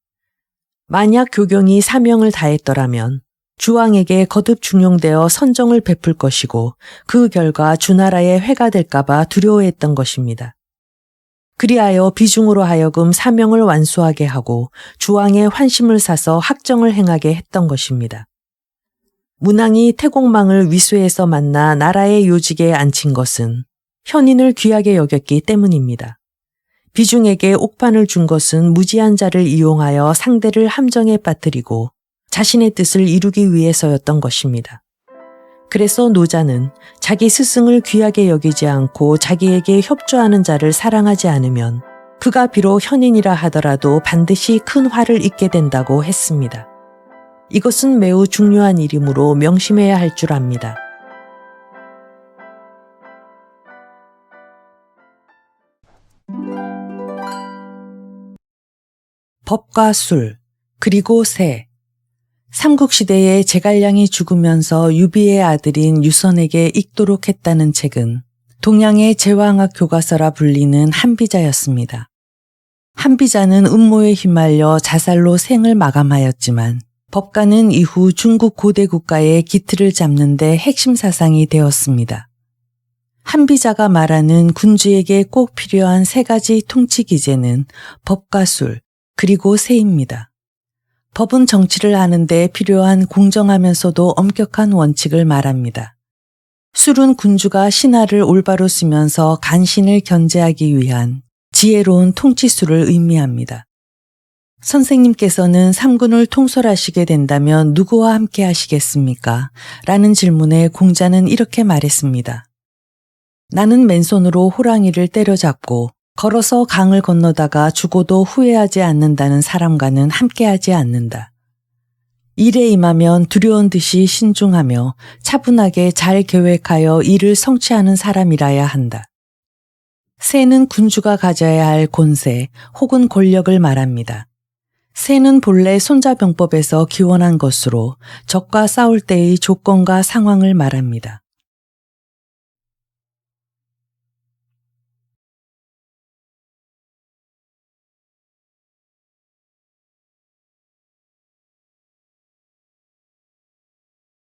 만약 교경이 사명을 다했더라면 주왕에게 거듭 중용되어 선정을 베풀 것이고 그 결과 주나라에 회가 될까 봐 두려워했던 것입니다. 그리하여 비중으로 하여금 사명을 완수하게 하고 주왕의 환심을 사서 학정을 행하게 했던 것입니다. 문왕이 태공망을 위수에서 만나 나라의 요직에 앉힌 것은 현인을 귀하게 여겼기 때문입니다. 비중에게 옥판을 준 것은 무지한 자를 이용하여 상대를 함정에 빠뜨리고 자신의 뜻을 이루기 위해서였던 것입니다. 그래서 노자는 자기 스승을 귀하게 여기지 않고 자기에게 협조하는 자를 사랑하지 않으면 그가 비록 현인이라 하더라도 반드시 큰 화를 입게 된다고 했습니다. 이것은 매우 중요한 일이므로 명심해야 할 줄 압니다. 법과 술, 그리고 새. 삼국시대에 제갈량이 죽으면서 유비의 아들인 유선에게 읽도록 했다는 책은 동양의 제왕학 교과서라 불리는 한비자였습니다. 한비자는 음모에 휘말려 자살로 생을 마감하였지만 법가는 이후 중국 고대 국가의 기틀을 잡는 데 핵심 사상이 되었습니다. 한비자가 말하는 군주에게 꼭 필요한 세 가지 통치 기제는 법과 술, 그리고 새입니다. 법은 정치를 하는 데 필요한 공정하면서도 엄격한 원칙을 말합니다. 술은 군주가 신하를 올바로 쓰면서 간신을 견제하기 위한 지혜로운 통치술을 의미합니다. 선생님께서는 삼군을 통솔하시게 된다면 누구와 함께 하시겠습니까? 라는 질문에 공자는 이렇게 말했습니다. 나는 맨손으로 호랑이를 때려잡고 걸어서 강을 건너다가 죽어도 후회하지 않는다는 사람과는 함께하지 않는다. 일에 임하면 두려운 듯이 신중하며 차분하게 잘 계획하여 일을 성취하는 사람이라야 한다. 새는 군주가 가져야 할 권세 혹은 권력을 말합니다. 새는 본래 손자병법에서 기원한 것으로 적과 싸울 때의 조건과 상황을 말합니다.